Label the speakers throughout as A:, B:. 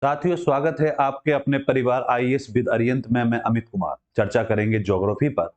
A: साथियों, स्वागत है आपके अपने परिवार आईएएस विद अरिहंत में। मैं अमित कुमार चर्चा करेंगे ज्योग्राफी पर।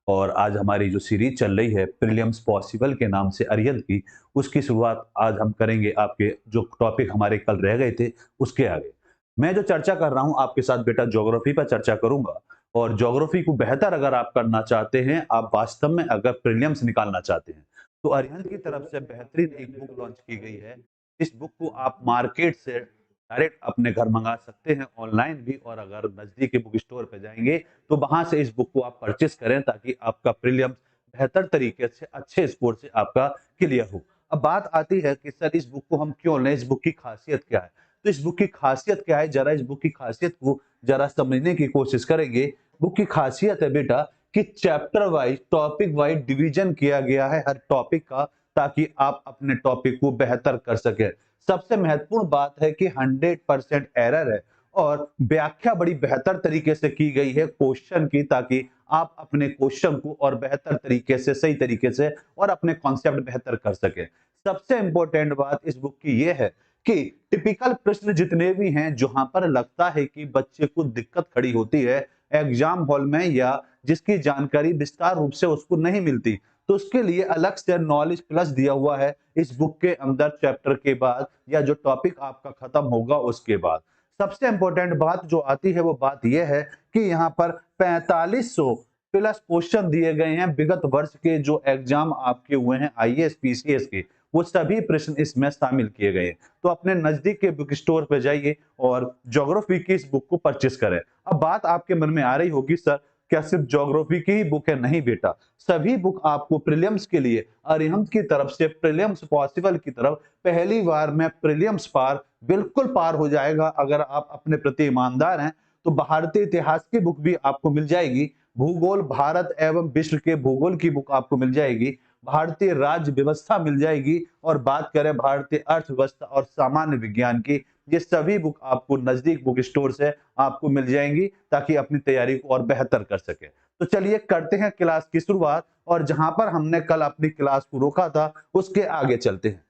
A: और आज हमारी जो सीरीज चल रही है प्रीलिम्स पॉसिबल के नाम से अरिहंत की, उसकी शुरुआत आज हम करेंगे। आपके जो टॉपिक हमारे कल रह गए थे उसके आगे मैं जो चर्चा कर रहा हूं आपके साथ बेटा, ज्योग्राफी पर चर्चा करूंगा। और ज्योग्राफी को बेहतर अगर आप करना चाहते हैं, आप वास्तव में अगर प्रीलिम्स निकालना चाहते हैं, तो अरिहंत की तरफ से बेहतरीन एक बुक लॉन्च की गई है। इस बुक को आप मार्केट से डायरेक्ट अपने घर मंगा सकते हैं, ऑनलाइन भी। और अगर नजदीकी बुक स्टोर पे जाएंगे तो वहां से इस बुक को आप परचेस करें, ताकि आपका प्रीलियम्स बेहतर तरीके से अच्छे स्कोर से आपका क्लियर हो। अब बात आती है कि सर इस बुक को हम क्यों लें, इस बुक की खासियत क्या है। तो इस बुक की खासियत क्या है, जरा इस बुक की खासियत को जरा समझने की कोशिश करेंगे। बुक की खासियत है बेटा कि chapter wise, topic wise division किया गया है हर टॉपिक का, ताकि आप अपने टॉपिक को बेहतर कर सके। सबसे महत्वपूर्ण बात है कि 100% एरर है, और व्याख्या बड़ी बेहतर तरीके से की गई है क्वेश्चन की, ताकि आप अपने क्वेश्चन को और बेहतर तरीके से, सही तरीके से और अपने कॉन्सेप्ट बेहतर कर सके। सबसे इंपॉर्टेंट बात इस बुक की यह है कि टिपिकल प्रश्न जितने भी हैं, जहां पर लगता है कि बच्चे को दिक्कत खड़ी होती है एग्जाम हॉल में, या जिसकी जानकारी विस्तार रूप से उसको नहीं मिलती, तो उसके लिए अलग से नॉलेज प्लस दिया हुआ है इस बुक के अंदर, चैप्टर के बाद या जो टॉपिक आपका खत्म होगा उसके बाद। सबसे इंपॉर्टेंट बात जो आती है वो बात यह है कि यहाँ पर 4500 प्लस क्वेश्चन दिए गए हैं विगत वर्ष के, जो एग्जाम आपके हुए हैं आईएएस पीसीएस के, वो सभी प्रश्न इसमें शामिल किए गए हैं। तो अपने नजदीक के बुक स्टोर पे जाइए और ज्योग्राफी की इस बुक को परचेस करें। अब बात आपके मन में आ रही होगी, सर क्या सिर्फ ज्योग्राफी की ही बुक है? नहीं बेटा, सभी बुक आपको प्रीलिम्स के लिए अरिहंत की तरफ से, प्रीलिम्स पॉसिबल की तरफ पहली बार में प्रीलिम्स पार, बिल्कुल पार हो जाएगा अगर आप अपने प्रति ईमानदार हैं। तो भारतीय इतिहास की बुक भी आपको मिल जाएगी, भूगोल, भारत एवं विश्व के भूगोल की बुक आपको मिल जाएगी, भारतीय राज्य व्यवस्था मिल जाएगी, और बात करें भारतीय अर्थव्यवस्था और सामान्य विज्ञान की, ये सभी बुक आपको नजदीक बुक स्टोर से आपको मिल जाएंगी, ताकि अपनी तैयारी को और बेहतर कर सके। तो चलिए करते हैं क्लास की शुरुआत, और जहां पर हमने कल अपनी क्लास को रोका था उसके आगे चलते हैं।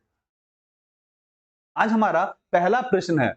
A: आज हमारा पहला प्रश्न है,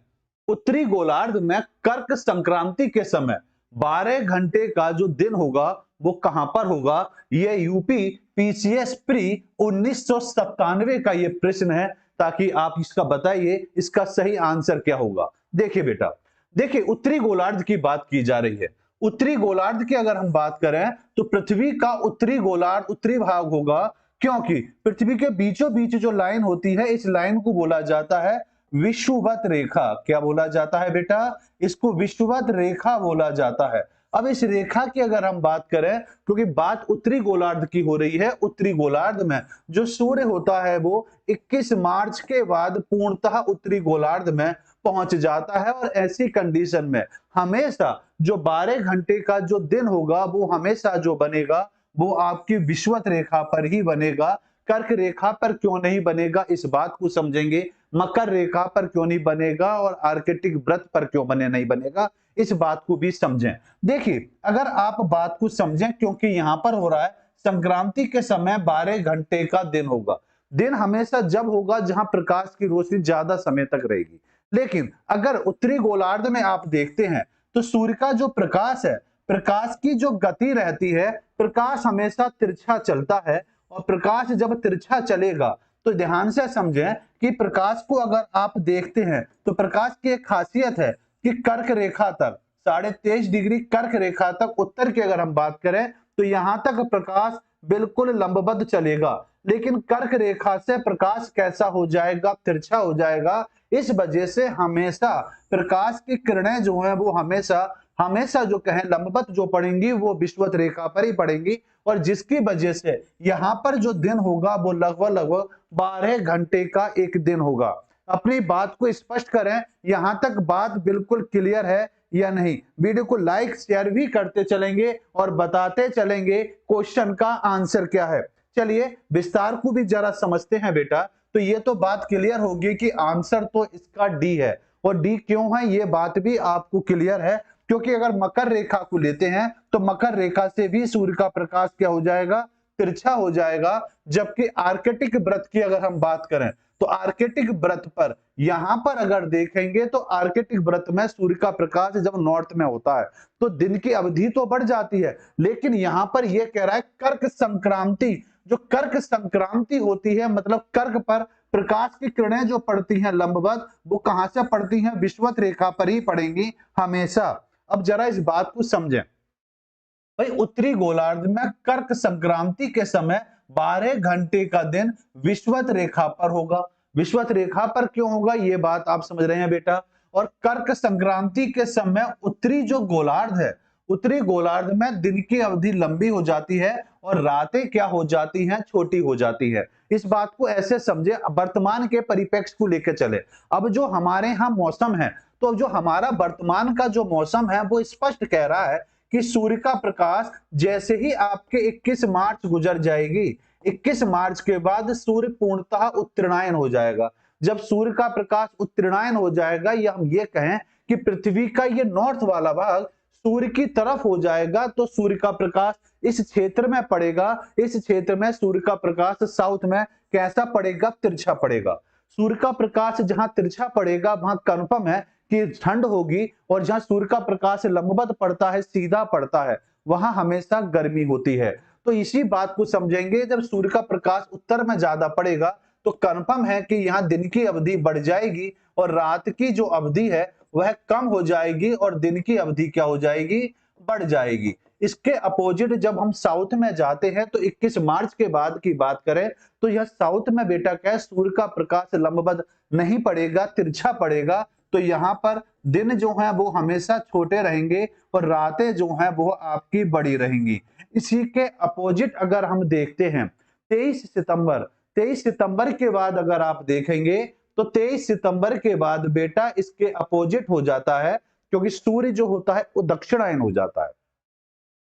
A: उत्तरी गोलार्ध में कर्क संक्रांति के समय 12 घंटे का जो दिन होगा वो कहां पर होगा? ये यूपी पीसीएस प्री 1997 का ये प्रश्न है, ताकि आप इसका बताइए इसका सही आंसर क्या होगा। देखिए बेटा, देखिए उत्तरी गोलार्ध की बात की जा रही है। उत्तरी गोलार्ध की अगर हम बात करें तो पृथ्वी का उत्तरी गोलार्ध, उत्तरी भाग होगा, क्योंकि पृथ्वी के बीचों बीच जो लाइन होती है, इस लाइन को बोला जाता है विषुवत रेखा। क्या बोला जाता है बेटा? इसको विषुवत रेखा बोला जाता है। अब इस रेखा की अगर हम बात करें, क्योंकि बात उत्तरी गोलार्ध की हो रही है, उत्तरी गोलार्ध में जो सूर्य होता है वो 21 मार्च के बाद पूर्णतः उत्तरी गोलार्ध में पहुंच जाता है। और ऐसी कंडीशन में हमेशा जो 12 घंटे का जो दिन होगा वो हमेशा जो बनेगा वो आपकी विषुवत रेखा पर ही बनेगा। कर्क रेखा पर क्यों नहीं बनेगा, इस बात को समझेंगे। मकर रेखा पर क्यों नहीं बनेगा, और आर्कटिक वृत्त पर क्यों नहीं बनेगा, इस बात को भी समझें। देखिए, अगर आप बात को समझें, क्योंकि यहां पर हो रहा है संक्रांति के समय 12 घंटे का दिन होगा। दिन हमेशा जब होगा जहां प्रकाश की रोशनी ज्यादा समय तक रहेगी। लेकिन अगर उत्तरी गोलार्ध में आप देखते हैं तो सूर्य का जो प्रकाश है, प्रकाश की जो गति रहती है, प्रकाश हमेशा तिरछा चलता है। और प्रकाश जब तिरछा चलेगा तो ध्यान से समझें कि प्रकाश को अगर आप देखते हैं तो प्रकाश की एक खासियत है कि कर्क रेखा तक, 23.5 डिग्री कर्क रेखा तक उत्तर की अगर हम बात करें तो यहां तक प्रकाश बिल्कुल लंबवत चलेगा। लेकिन कर्क रेखा से प्रकाश कैसा हो जाएगा? तिरछा हो जाएगा। इस वजह से हमेशा प्रकाश की किरणें जो है वो हमेशा हमेशा जो कहें लंबवत जो पड़ेंगी वो विषुवत रेखा पर ही पड़ेंगी। और जिसकी वजह से यहाँ पर जो दिन होगा वो लगभग लगभग 12 घंटे का एक दिन होगा। अपनी बात को स्पष्ट करें, यहां तक बात बिल्कुल क्लियर है या नहीं? वीडियो को लाइक शेयर भी करते चलेंगे और बताते चलेंगे क्वेश्चन का आंसर क्या है। चलिए विस्तार को भी जरा समझते हैं बेटा। तो ये तो बात क्लियर होगी कि आंसर तो इसका डी है, और डी क्यों है ये बात भी आपको क्लियर है, क्योंकि अगर मकर रेखा को लेते हैं तो मकर रेखा से भी सूर्य का प्रकाश क्या हो जाएगा? तिरछा हो जाएगा। जबकि आर्कटिक वृत्त की अगर हम बात करें तो आर्कटिक वृत्त पर, यहां पर अगर देखेंगे तो आर्कटिक वृत्त में सूर्य का प्रकाश जब नॉर्थ में होता है तो दिन की अवधि तो बढ़ जाती है, लेकिन यहां पर यह कह रहा है कर्क संक्रांति, जो कर्क संक्रांति होती है मतलब कर्क पर प्रकाश की किरणें जो पड़ती हैं लंबवत, वो कहां से पड़ती हैं, विषुवत रेखा पर ही पड़ेंगी हमेशा। अब जरा इस बात को समझें भाई, उत्तरी गोलार्ध में कर्क संक्रांति के समय 12 घंटे का दिन विषुवत रेखा पर होगा। विषुवत रेखा पर क्यों होगा ये बात आप समझ रहे हैं बेटा। और कर्क संक्रांति के समय उत्तरी जो गोलार्ध है, उत्तरी गोलार्ध में दिन की अवधि लंबी हो जाती है और रातें क्या हो जाती हैं, छोटी हो जाती है। इस बात को ऐसे समझे, वर्तमान के परिप्रेक्ष्य को लेकर चले। अब जो हमारे यहाँ मौसम है, तो जो हमारा वर्तमान का जो मौसम है वो स्पष्ट कह रहा है कि सूर्य का प्रकाश जैसे ही आपके 21 मार्च गुजर जाएगी, 21 मार्च के बाद सूर्य पूर्णतः उत्तरायण हो जाएगा। जब सूर्य का प्रकाश उत्तरायण हो जाएगा, या हम ये कहें कि पृथ्वी का ये नॉर्थ वाला भाग सूर्य की तरफ हो जाएगा, तो सूर्य का प्रकाश इस क्षेत्र में पड़ेगा। इस क्षेत्र में सूर्य का प्रकाश साउथ में कैसा पड़ेगा, तिरछा पड़ेगा। सूर्य का प्रकाश जहां तिरछा पड़ेगा वहां कंफर्म है कि ठंड होगी, और जहां सूर्य का प्रकाश लंबवत पड़ता है, सीधा पड़ता है, वहां हमेशा गर्मी होती है। तो इसी बात को समझेंगे, जब सूर्य का प्रकाश उत्तर में ज्यादा पड़ेगा तो कंफर्म है कि यहाँ दिन की अवधि बढ़ जाएगी और रात की जो अवधि है वह कम हो जाएगी और दिन की अवधि क्या हो जाएगी, बढ़ जाएगी। इसके अपोजिट जब हम साउथ में जाते हैं तो 21 मार्च के बाद की बात करें तो यह साउथ में बेटा क्या है, सूर्य का प्रकाश लंबवत नहीं पड़ेगा, तिरछा पड़ेगा। तो यहाँ पर दिन जो है वो हमेशा छोटे रहेंगे और रातें जो हैं वो आपकी बड़ी रहेंगी। इसी के अपोजिट अगर हम देखते हैं 23 सितंबर के बाद अगर आप देखेंगे तो 23 सितंबर के बाद बेटा इसके अपोजिट हो जाता है, क्योंकि सूर्य जो होता है वो दक्षिणायन हो जाता है।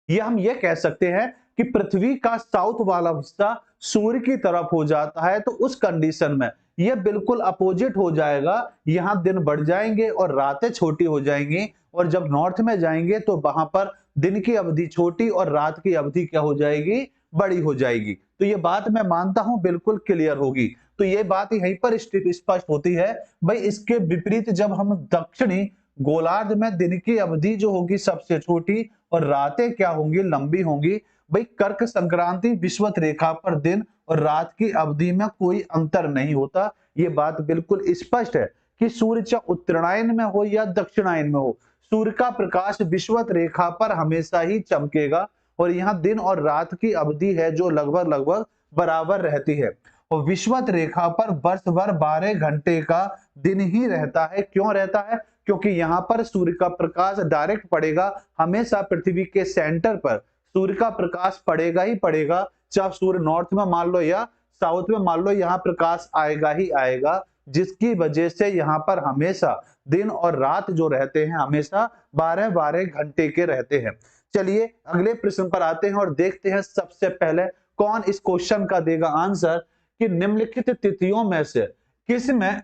A: ये हम ये कह सकते हैं कि पृथ्वी का साउथ वाला हिस्सा सूर्य की तरफ हो जाता है, तो उस कंडीशन में ये बिल्कुल अपोजिट हो जाएगा। यहां दिन बढ़ जाएंगे और रातें छोटी हो जाएंगी, और जब नॉर्थ में जाएंगे तो वहां पर दिन की अवधि छोटी और रात की अवधि क्या हो जाएगी, बड़ी हो जाएगी। तो ये बात मैं मानता हूं बिल्कुल क्लियर होगी। तो ये बात यहीं पर स्पष्ट होती है। भाई इसके विपरीत जब हम दक्षिणी गोलार्ध में दिन की अवधि जो होगी सबसे छोटी और रातें क्या होंगी, लंबी होंगी। भाई कर्क संक्रांति विषुवत रेखा पर दिन और रात की अवधि में कोई अंतर नहीं होता। ये बात बिल्कुल स्पष्ट है कि सूर्य चाहे उत्तरायण में हो या दक्षिणायन में हो, सूर्य का प्रकाश विषुवत रेखा पर हमेशा ही चमकेगा, और यहाँ दिन और रात की अवधि है जो लगभग बराबर रहती है। और विषुवत रेखा पर वर्ष भर 12 घंटे का दिन ही रहता है। क्यों रहता है? क्योंकि यहाँ पर सूर्य का प्रकाश डायरेक्ट पड़ेगा, हमेशा पृथ्वी के सेंटर पर सूर्य का प्रकाश पड़ेगा ही पड़ेगा। चाहे सूर्य नॉर्थ में मान लो या साउथ में मान लो, यहाँ प्रकाश आएगा ही आएगा, जिसकी वजह से यहाँ पर हमेशा दिन और रात जो रहते हैं हमेशा 12-12 घंटे के रहते हैं। चलिए अगले प्रश्न पर आते हैं और देखते हैं सबसे पहले कौन इस क्वेश्चन का देगा आंसर कि निम्नलिखित तिथियों में से किस में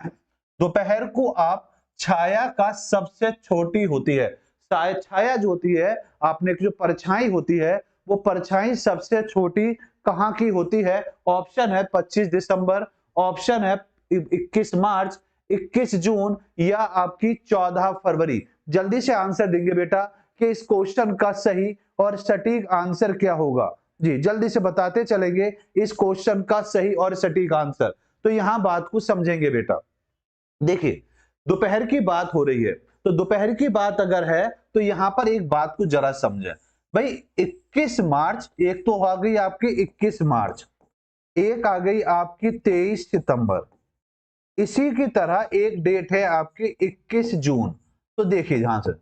A: दोपहर को आप छाया का सबसे छोटी होती है। छाया जो होती है, आपने जो परछाई होती है, वो परछाई सबसे छोटी कहां की होती है? ऑप्शन है 25 दिसंबर, ऑप्शन है 21 मार्च, 21 जून या आपकी 14 फरवरी। जल्दी से आंसर देंगे बेटा कि इस क्वेश्चन का सही और सटीक आंसर क्या होगा। जी जल्दी से बताते चलेंगे इस क्वेश्चन का सही और सटीक आंसर। तो यहां बात को समझेंगे बेटा। देखिए दोपहर की बात हो रही है, तो दोपहर की बात अगर है तो यहां पर एक बात को जरा समझें। भाई 21 मार्च, एक तो आ गई आपकी 21 मार्च, एक आ गई आपकी 23 सितंबर, इसी की तरह एक डेट है आपकी 21 जून। तो देखिए यहां से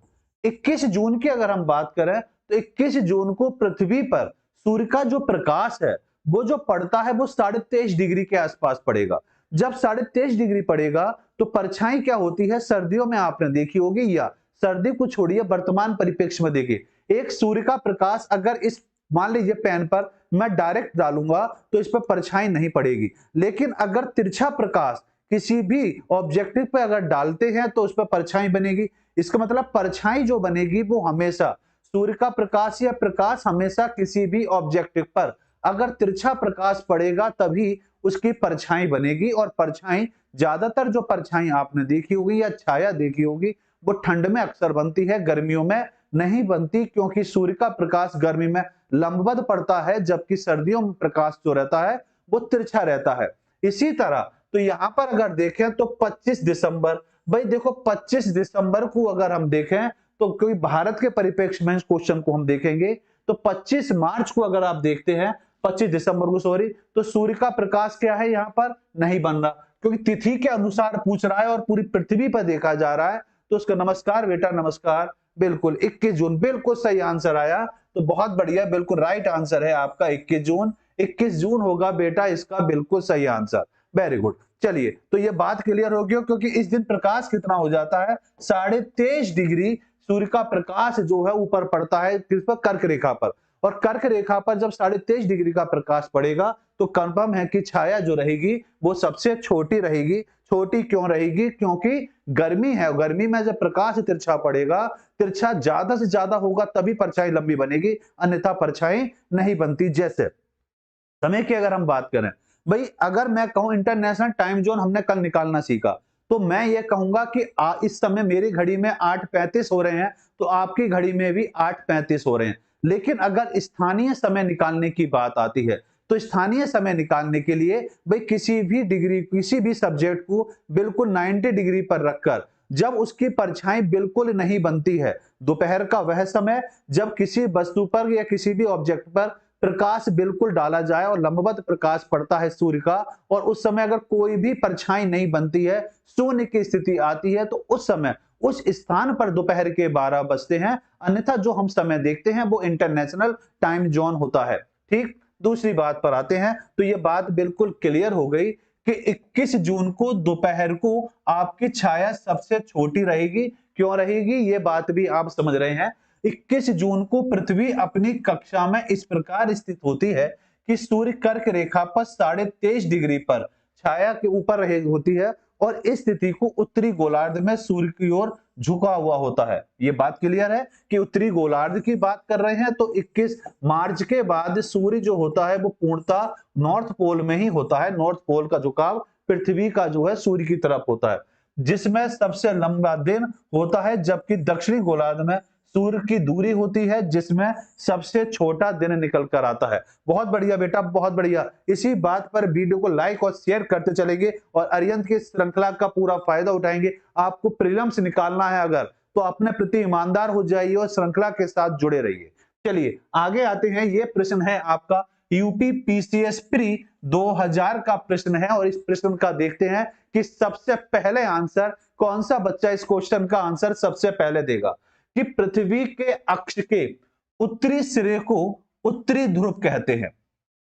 A: 21 जून की अगर हम बात करें तो 21 जून को पृथ्वी पर सूर्य का जो प्रकाश है वो जो पड़ता है वो 23.5 डिग्री के आसपास पड़ेगा। जब 23.5 डिग्री पड़ेगा तो परछाई क्या होती है, सर्दियों में आपने देखी होगी, या सर्दी को छोड़िए वर्तमान परिप्रेक्ष्य में देखिए, एक सूर्य का प्रकाश अगर इस मान लीजिए पेन पर मैं डायरेक्ट डालूंगा तो इस पर परछाई नहीं पड़ेगी, लेकिन अगर तिरछा प्रकाश किसी भी ऑब्जेक्टिव पे अगर डालते हैं तो उस पर परछाई बनेगी। इसका मतलब परछाई जो बनेगी वो हमेशा सूर्य का प्रकाश या प्रकाश हमेशा किसी भी ऑब्जेक्टिव पर अगर तिरछा प्रकाश पड़ेगा तभी उसकी परछाई बनेगी, और परछाई, ज्यादातर जो परछाई आपने देखी होगी या छाया देखी होगी, वो ठंड में अक्सर बनती है, गर्मियों में नहीं बनती, क्योंकि सूर्य का प्रकाश गर्मी में लंबवत पड़ता है, जबकि सर्दियों में प्रकाश जो रहता है वो तिरछा रहता है। इसी तरह तो यहाँ पर अगर देखें तो 25 दिसंबर, भाई देखो 25 दिसंबर को अगर हम देखें तो कोई भारत के परिप्रेक्ष्य में इस क्वेश्चन को हम देखेंगे तो 25 मार्च को अगर आप देखते हैं, 25 दिसंबर को सॉरी, तो सूर्य का प्रकाश क्या है यहाँ पर नहीं बन रहा, क्योंकि तिथि के अनुसार पूछ रहा है और पूरी पृथ्वी पर देखा जा रहा है। तो उसका नमस्कार बेटा नमस्कार, बिल्कुल 21 जून बिल्कुल सही आंसर आया। तो बहुत बढ़िया, बिल्कुल राइट आंसर है आपका 21 जून। 21 जून होगा बेटा इसका बिल्कुल सही आंसर। Very good. चलिए, तो ये बात क्लियर हो गई, क्योंकि इस दिन प्रकाश कितना हो जाता है, 23.5 डिग्री सूर्य का प्रकाश जो है ऊपर पड़ता है किस पर, कर्क रेखा पर। और कर्क रेखा पर जब 23.5 डिग्री का प्रकाश पड़ेगा तो कंफर्म है कि छाया जो रहेगी वो सबसे छोटी रहेगी। छोटी क्यों रहेगी, क्योंकि गर्मी है, गर्मी में जब प्रकाश तिरछा पड़ेगा, तिरछा ज्यादा से ज्यादा होगा तभी परछाई लंबी बनेगी, अन्यथा परछाई नहीं बनती। जैसे समय की अगर हम बात करें, भाई अगर मैं कहूं इंटरनेशनल टाइम जोन हमने कल निकालना सीखा, तो मैं ये कहूंगा कि इस समय मेरी घड़ी में 8:35 हो रहे हैं, तो आपकी घड़ी में भी 8:35 हो रहे हैं। लेकिन अगर स्थानीय समय निकालने की बात आती है, तो स्थानीय समय निकालने के लिए भाई किसी भी डिग्री, किसी भी सब्जेक्ट को बिल्कुल 90 डिग्री पर रखकर, जब उसकी परछाई बिल्कुल नहीं बनती है, दोपहर का वह समय जब किसी वस्तु पर या किसी भी ऑब्जेक्ट पर प्रकाश बिल्कुल डाला जाए और लंबवत प्रकाश पड़ता है सूर्य का, और उस समय अगर कोई भी परछाई नहीं बनती है, शून्य की स्थिति आती है, तो उस समय उस स्थान पर दोपहर के 12 बजते हैं। अन्यथा जो हम समय देखते हैं वो इंटरनेशनल टाइम जोन होता है। ठीक, दूसरी बात पर आते हैं, तो ये बात बिल्कुल क्लियर हो गई कि 21 जून को दोपहर को आपकी छाया सबसे छोटी रहेगी। क्यों रहेगी, ये बात भी आप समझ रहे हैं। 21 जून को पृथ्वी अपनी कक्षा में इस प्रकार स्थित होती है कि सूर्य कर्क रेखा पर 23.5 डिग्री पर छाया के ऊपर रहे होती है, और इस स्थिति को उत्तरी गोलार्ध में सूर्य की ओर झुका हुआ होता है। ये बात क्लियर है कि उत्तरी गोलार्ध की बात कर रहे हैं, तो 21 मार्च के बाद सूर्य जो होता है वो पूर्णतः नॉर्थ पोल में ही होता है। नॉर्थ पोल का झुकाव पृथ्वी का जो है सूर्य की तरफ होता है, जिसमें सबसे लंबा दिन होता है, जबकि दक्षिणी गोलार्ध में सूर्य की दूरी होती है जिसमें सबसे छोटा दिन निकल कर आता है। बहुत बढ़िया बेटा, बहुत बढ़िया। इसी बात पर वीडियो को लाइक और शेयर करते चलेंगे और अरिहंत की श्रृंखला का पूरा फायदा उठाएंगे। आपको प्रीलिम्स निकालना है अगर, तो अपने प्रति ईमानदार हो जाइए और श्रृंखला के साथ जुड़े रहिए। चलिए आगे आते हैं। ये प्रश्न है आपका यूपी पीसीएस प्री 2000 का प्रश्न है, और इस प्रश्न का देखते हैं कि सबसे पहले आंसर कौन सा बच्चा इस क्वेश्चन का आंसर सबसे पहले देगा। कि पृथ्वी के अक्ष के उत्तरी सिरे को उत्तरी ध्रुव कहते हैं।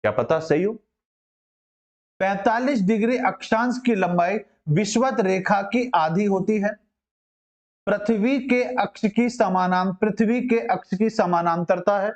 A: क्या पता सही हो? 45 डिग्री अक्षांश की लंबाई विषुवत रेखा की आधी होती है। पृथ्वी के अक्ष की समानांतरता है।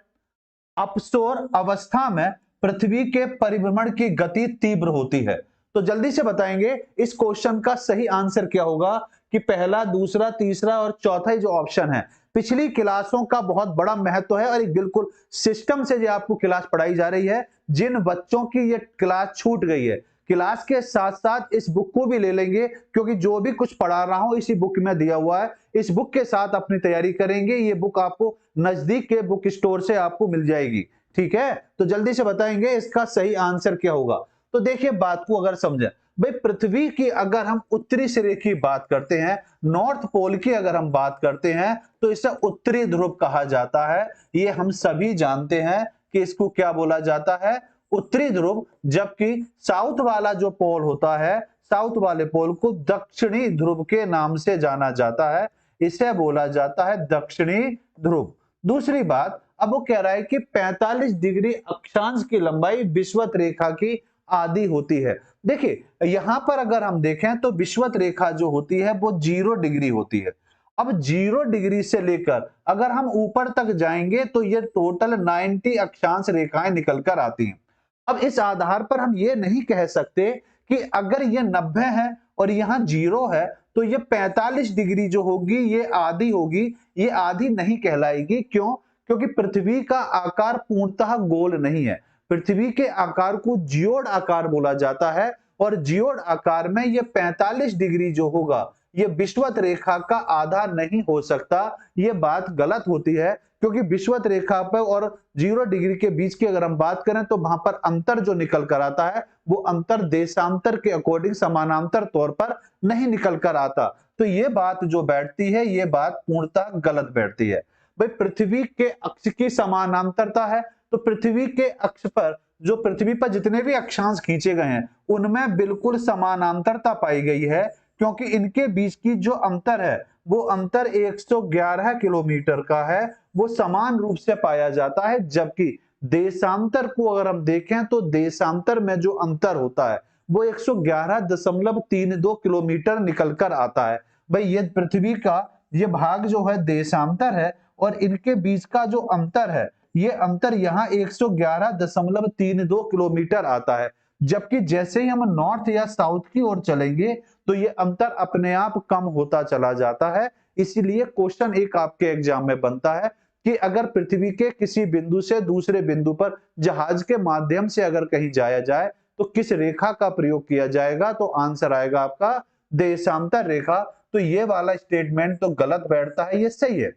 A: अपसोर अवस्था में पृथ्वी के परिभ्रमण की गति तीव्र होती है। तो जल्दी से बताएंगे इस क्वेश्चन का सही आंसर क्या होगा, कि पहला, दूसरा, तीसरा और चौथा जो ऑप्शन है। पिछली क्लासों का बहुत बड़ा महत्व है और एक बिल्कुल सिस्टम से जो आपको क्लास पढ़ाई जा रही है। जिन बच्चों की ये क्लास छूट गई है, क्लास के साथ साथ इस बुक को भी ले लेंगे, क्योंकि जो भी कुछ पढ़ा रहा हूं इसी बुक में दिया हुआ है। इस बुक के साथ अपनी तैयारी करेंगे। ये बुक आपको नजदीक के बुक स्टोर से आपको मिल जाएगी। ठीक है, तो जल्दी से बताएंगे इसका सही आंसर क्या होगा। तो देखिए बात को अगर समझें, भाई पृथ्वी की अगर हम उत्तरी सिरे की बात करते हैं, नॉर्थ पोल की अगर हम बात करते हैं, तो इसे उत्तरी ध्रुव कहा जाता है। ये हम सभी जानते हैं कि इसको क्या बोला जाता है, उत्तरी ध्रुव। जबकि साउथ वाला जो पोल होता है, साउथ वाले पोल को दक्षिणी ध्रुव के नाम से जाना जाता है। इसे बोला जाता है दक्षिणी ध्रुव। दूसरी बात, अब वो कह रहा है कि 45 डिग्री अक्षांश की लंबाई विषुवत रेखा की आधी होती है। देखिए यहां पर अगर हम देखें तो विषुवत रेखा जो होती है वो 0 डिग्री होती है। अब 0 डिग्री से लेकर अगर हम ऊपर तक जाएंगे तो ये टोटल 90 अक्षांश रेखाएं निकल कर आती हैं। अब इस आधार पर हम ये नहीं कह सकते कि अगर ये 90 है और यहाँ 0 है तो ये 45 डिग्री जो होगी ये आधी होगी। ये आधी नहीं कहलाएगी। क्यों? क्योंकि पृथ्वी का आकार पूर्णतः गोल नहीं है। पृथ्वी के आकार को जियोड आकार बोला जाता है और जियोड आकार में ये 45 डिग्री जो होगा ये विषुवत रेखा का आधा नहीं हो सकता। ये बात गलत होती है क्योंकि विषुवत रेखा पर और 0 डिग्री के बीच की अगर हम बात करें तो वहां पर अंतर जो निकल कर आता है वो अंतर देशांतर के अकॉर्डिंग समानांतर तौर पर नहीं निकल कर आता। तो ये बात जो बैठती है ये बात पूर्णतः गलत बैठती है। भाई पृथ्वी के अक्ष की समानांतरता है तो पृथ्वी के अक्ष पर जो पृथ्वी पर जितने भी अक्षांश खींचे गए हैं उनमें बिल्कुल समानांतरता पाई गई है क्योंकि इनके बीच की जो अंतर है वो अंतर 111 किलोमीटर का है, वो समान रूप से पाया जाता है। जबकि देशांतर को अगर हम देखें तो देशांतर में जो अंतर होता है वो 111.32 किलोमीटर निकल कर आता है। भाई ये पृथ्वी का ये भाग जो है देशांतर है और इनके बीच का जो अंतर है ये अंतर यहाँ 111.32 किलोमीटर आता है। जबकि जैसे ही हम नॉर्थ या साउथ की ओर चलेंगे तो ये अंतर अपने आप कम होता चला जाता है। इसीलिए क्वेश्चन एक आपके एग्जाम में बनता है कि अगर पृथ्वी के किसी बिंदु से दूसरे बिंदु पर जहाज के माध्यम से अगर कहीं जाया जाए तो किस रेखा का प्रयोग किया जाएगा, तो आंसर आएगा आपका देशांतर रेखा। तो ये वाला स्टेटमेंट तो गलत बैठता है, ये सही है।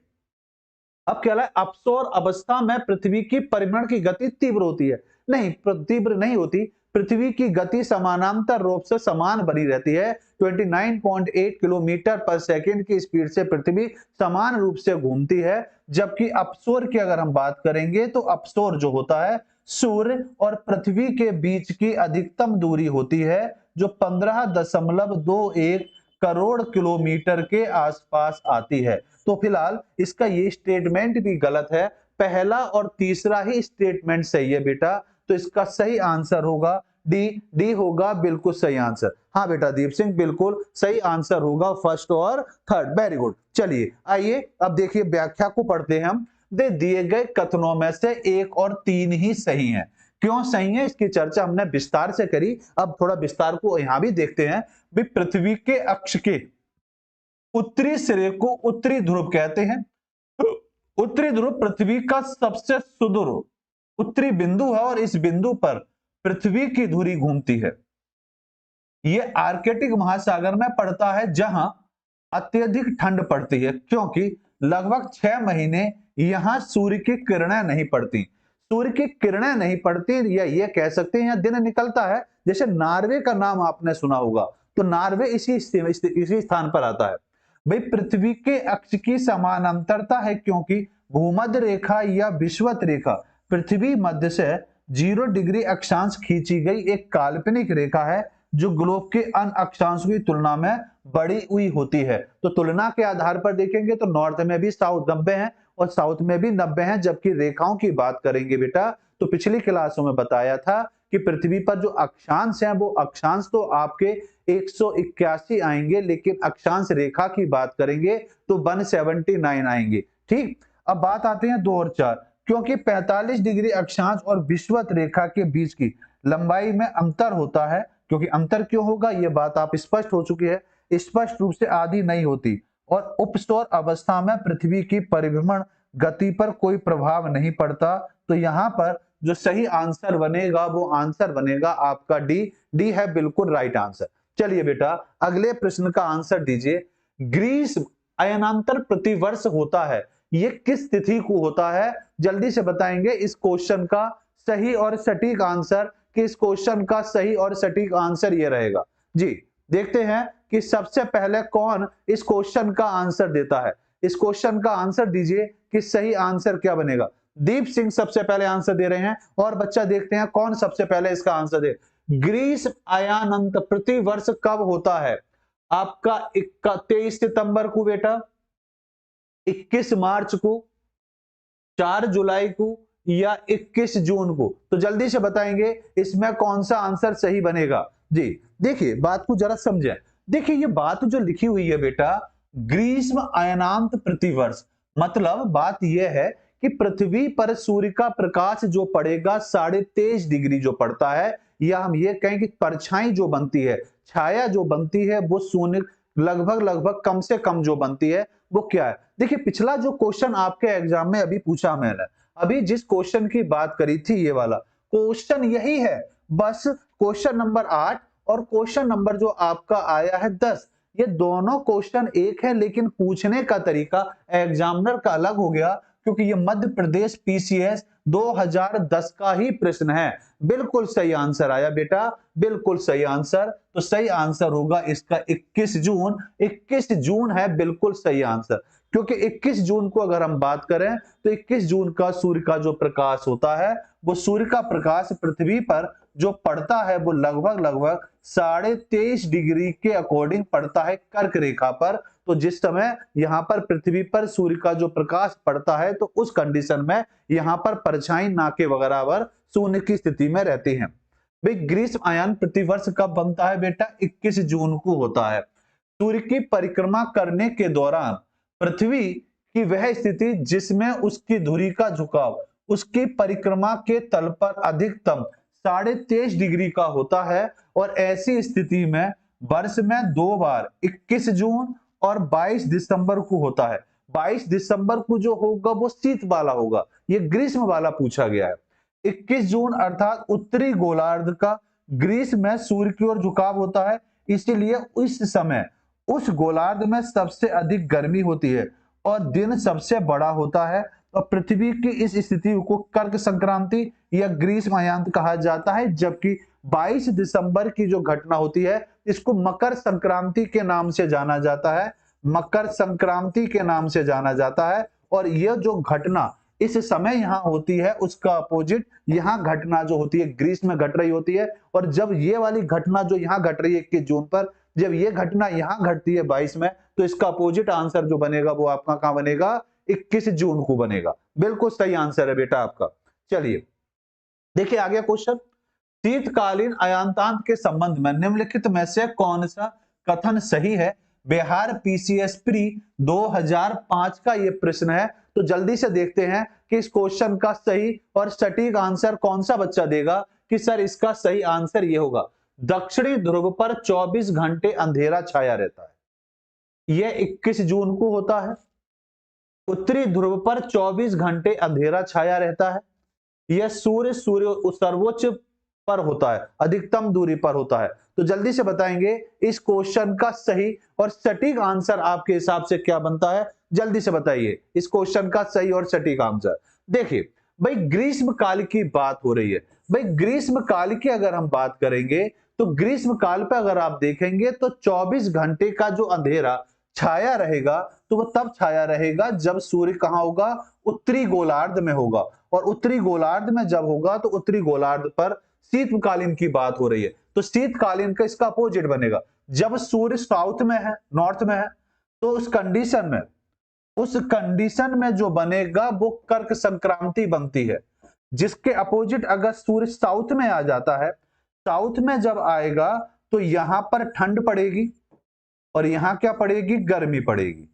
A: अब क्या है, अपसौर अवस्था में पृथ्वी की परिभ्रमण की गति तीव्र होती है? नहीं, तीव्र नहीं होती। पृथ्वी की गति समानांतर रूप से समान बनी रहती है। 29.8 किलोमीटर पर सेकंड की स्पीड से पृथ्वी समान रूप से घूमती है। जबकि अपसौर की अगर हम बात करेंगे तो अपसौर जो होता है सूर्य और पृथ्वी के बीच की अधिकतम दूरी होती है जो 15.21 करोड़ किलोमीटर के आसपास आती है। तो फिलहाल इसका ये स्टेटमेंट भी गलत है। पहला और तीसरा ही स्टेटमेंट सही है बेटा। तो इसका सही आंसर होगा डी होगा बिल्कुल सही आंसर। हाँ बेटा दीप सिंह बिल्कुल सही आंसर होगा फर्स्ट और थर्ड। Very good. चलिए आइए अब देखिए व्याख्या को पढ़ते हैं हम। दिए गए कथनों में से 1 और 3 ही सही हैं। क्यों सही है इसकी चर्चा हमने विस्तार से करी, अब थोड़ा विस्तार को यहां भी देखते हैं। भी पृथ्वी के अक्ष के उत्तरी सिरे को उत्तरी ध्रुव कहते हैं। उत्तरी ध्रुव पृथ्वी का सबसे सुदूर उत्तरी बिंदु है और इस बिंदु पर पृथ्वी की धुरी घूमती है। यह आर्कटिक महासागर में पड़ता है जहां अत्यधिक ठंड पड़ती है क्योंकि लगभग 6 महीने यहां सूर्य की किरणें नहीं पड़ती। सूर्य की किरणें नहीं पड़ती या ये कह सकते हैं दिन निकलता है। जैसे नार्वे का नाम आपने सुना होगा तो नार्वे इसी स्थान पर आता है। भाई पृथ्वी के अक्ष की समानांतरता है क्योंकि भूमध्य रेखा या विषुवत रेखा पृथ्वी मध्य से 0 डिग्री अक्षांश खींची गई एक काल्पनिक रेखा है जो ग्लोब के अन्य अक्षांशों की तुलना में बड़ी हुई होती है। तो तुलना के आधार पर देखेंगे तो नॉर्थ में भी साउथ 90 है और साउथ में भी 90 है। जबकि रेखाओं की बात करेंगे बेटा तो पिछली क्लासों में बताया था कि पृथ्वी पर जो अक्षांश हैं वो अक्षांश तो आपके 181 आएंगे, लेकिन अक्षांश रेखा की बात करेंगे तो 179 आएंगे। ठीक, अब बात आते हैं 2 और 4। क्योंकि 45 डिग्री अक्षांश और विषुवत रेखा के बीच की लंबाई में अंतर होता है। क्योंकि अंतर क्यों होगा ये बात आप स्पष्ट हो चुकी है, स्पष्ट रूप से आधी नहीं होती। और उपसौर अवस्था में पृथ्वी की परिभ्रमण गति पर कोई प्रभाव नहीं पड़ता। तो यहाँ पर जो सही आंसर बनेगा वो आंसर बनेगा आपका डी है बिल्कुल राइट आंसर। चलिए बेटा अगले प्रश्न का आंसर दीजिए। ग्रीष्म अयनांतर प्रतिवर्ष होता है, ये किस तिथि को होता है? जल्दी से बताएंगे इस क्वेश्चन का सही और सटीक आंसर। कि इस क्वेश्चन का सही और सटीक आंसर ये रहेगा जी। देखते हैं कि सबसे पहले कौन इस क्वेश्चन का आंसर देता है। इस क्वेश्चन का आंसर दीजिए कि सही आंसर क्या बनेगा। दीप सिंह सबसे पहले आंसर दे रहे हैं और बच्चा देखते हैं कौन सबसे पहले इसका आंसर दे। ग्रीष्म अयनांत प्रतिवर्ष कब होता है? आपका 23 सितंबर को बेटा, 21 मार्च को, 4 जुलाई को या 21 जून को? तो जल्दी से बताएंगे इसमें कौन सा आंसर सही बनेगा जी। देखिए बात को जरा समझें। देखिए ये बात जो लिखी हुई है बेटा ग्रीष्म अयनांत प्रतिवर्ष, मतलब बात यह है कि पृथ्वी पर सूर्य का प्रकाश जो पड़ेगा 23.5 डिग्री जो पड़ता है, या हम ये कहें कि परछाई जो बनती है, छाया जो बनती है वो शून्य लगभग कम से कम जो बनती है वो क्या है। देखिए पिछला जो क्वेश्चन आपके एग्जाम में अभी पूछा मैंने, अभी जिस क्वेश्चन की बात करी थी ये वाला क्वेश्चन यही है, बस क्वेश्चन नंबर 8 और क्वेश्चन नंबर जो आपका आया है 10, ये दोनों क्वेश्चन एक है, लेकिन पूछने का तरीका एग्जामिनर का अलग हो गया, क्योंकि ये मध्य प्रदेश पीसीएस 2010 का ही प्रश्न है। बिल्कुल सही आंसर आया बेटा, बिल्कुल सही आंसर। तो सही आंसर होगा इसका 21 जून। 21 जून है बिल्कुल सही आंसर, क्योंकि 21 जून को अगर हम बात करें तो 21 जून का सूर्य का जो प्रकाश होता है, वो सूर्य का प्रकाश पृथ्वी पर जो पड़ता है वो लगभग 23.5 डिग्री के अकॉर्डिंग पड़ता है कर्क रेखा पर। तो जिस समय यहाँ पर पृथ्वी पर सूर्य का जो प्रकाश पड़ता है, तो उस कंडीशन में यहाँ पर परछाई ना के बराबर शून्य की स्थिति में रहती है। भाई ग्रीष्म आयन प्रतिवर्ष कब बनता है बेटा? 21 जून को होता है। सूर्य की परिक्रमा करने के दौरान पृथ्वी की वह स्थिति जिसमें उसकी धुरी का झुकाव उसकी परिक्रमा के तल पर अधिकतम 23.5 डिग्री का होता है, और ऐसी स्थिति में वर्ष में 2 बार 21 जून और 22 दिसंबर को होता है। 22 दिसंबर को जो होगा वो शीत वाला होगा, ये ग्रीष्म वाला पूछा गया है। 21 जून अर्थात उत्तरी गोलार्ध का ग्रीष्म में सूर्य की ओर झुकाव होता है, इसीलिए इस समय उस गोलार्ध में सबसे अधिक गर्मी होती है और दिन सबसे बड़ा होता है। और पृथ्वी की इस स्थिति को कर्क संक्रांति या ग्रीष्म अयांत कहा जाता है, जबकि 22 दिसंबर की जो घटना होती है इसको मकर संक्रांति के नाम से जाना जाता है। मकर संक्रांति के नाम से जाना जाता है। और यह जो घटना इस समय यहाँ होती है उसका अपोजिट यहाँ घटना जो होती है ग्रीष्म में घट रही होती है। और जब ये वाली घटना जो यहाँ घट रही है 21 जून पर, जब ये घटना यहाँ घटती है 22 में, तो इसका अपोजिट आंसर जो बनेगा वो आपका कहां बनेगा? 21 जून को बनेगा। बिल्कुल सही आंसर है बेटा आपका। चलिए देखिए आगे क्वेश्चन। शीतकालीन अयांतांत के संबंध में निम्नलिखित में से कौन सा कथन सही है? बिहार पीसीएस प्री 2005 का ये प्रश्न है। तो जल्दी से देखते हैं कि इस क्वेश्चन का सही और सटीक आंसर कौन सा बच्चा देगा कि सर इसका सही आंसर ये होगा, दक्षिणी ध्रुव पर 24 घंटे अंधेरा छाया रहता है। यह 21 जून को होता है। उत्तरी ध्रुव पर 24 घंटे अंधेरा छाया रहता है। यह सूर्य सर्वोच्च पर होता है, अधिकतम दूरी पर होता है। तो जल्दी से बताएंगे इस क्वेश्चन का सही और सटीक आंसर आपके हिसाब से क्या बनता है? जल्दी से बताइए इस क्वेश्चन का सही और सटीक आंसर। देखिए भाई ग्रीष्म काल की बात हो रही है। भाई ग्रीष्म काल की अगर हम बात करेंगे तो ग्रीष्म काल पे अगर आप देखेंगे तो 24 घंटे का जो अंधेरा छाया रहेगा, तो वह तब छाया रहेगा जब सूर्य कहां होगा? उत्तरी गोलार्ध में होगा। और उत्तरी गोलार्ध में जब होगा तो उत्तरी गोलार्ध पर शीतकालीन की बात हो रही है। तो शीतकालीन का इसका अपोजिट बनेगा। जब सूर्य साउथ में है, नॉर्थ में है, तो उस कंडीशन में जो बनेगा वो कर्क संक्रांति बनती है। जिसके अपोजिट अगर सूर्य साउथ में आ जाता है, साउथ में जब आएगा तो यहां पर ठंड पड़ेगी और यहां क्या पड़ेगी? गर्मी पड़ेगी।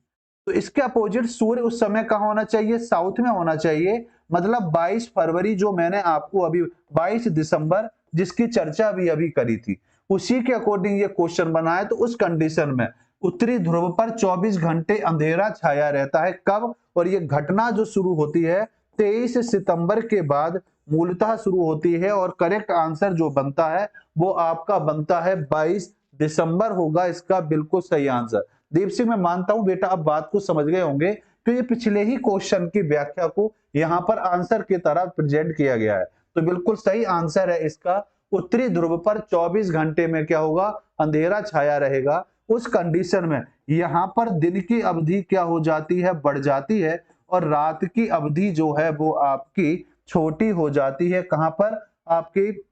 A: तो इसके अपोजिट सूर्य उस समय कहां होना चाहिए? साउथ में होना चाहिए। मतलब 22 फरवरी जो मैंने आपको अभी 22 दिसंबर जिसकी चर्चा भी अभी करी थी, उसी के अकॉर्डिंग ये क्वेश्चन बना है। तो उस कंडीशन में उत्तरी ध्रुव पर 24 घंटे अंधेरा छाया रहता है। कब? और ये घटना जो शुरू होती है 23 सितंबर के बाद मूलतः शुरू होती है। और करेक्ट आंसर जो बनता है वो आपका बनता है 22 दिसंबर होगा इसका बिल्कुल सही आंसर। दीप सिंह मैं मानता हूं बेटा आप बात को समझ गए होंगे, तो ये पिछले ही क्वेश्चन की व्याख्या को यहाँ पर आंसर की तरह प्रेजेंट किया गया है। तो बिल्कुल सही आंसर है इसका, उत्तरी ध्रुव पर 24 घंटे में क्या होगा? अंधेरा छाया रहेगा। उस कंडीशन में यहाँ पर दिन की अवधि क्या हो जाती है? बढ़ जाती है। और रात की अवधि जो है वो आपकी छोटी हो जाती है। कहां पर? आपकी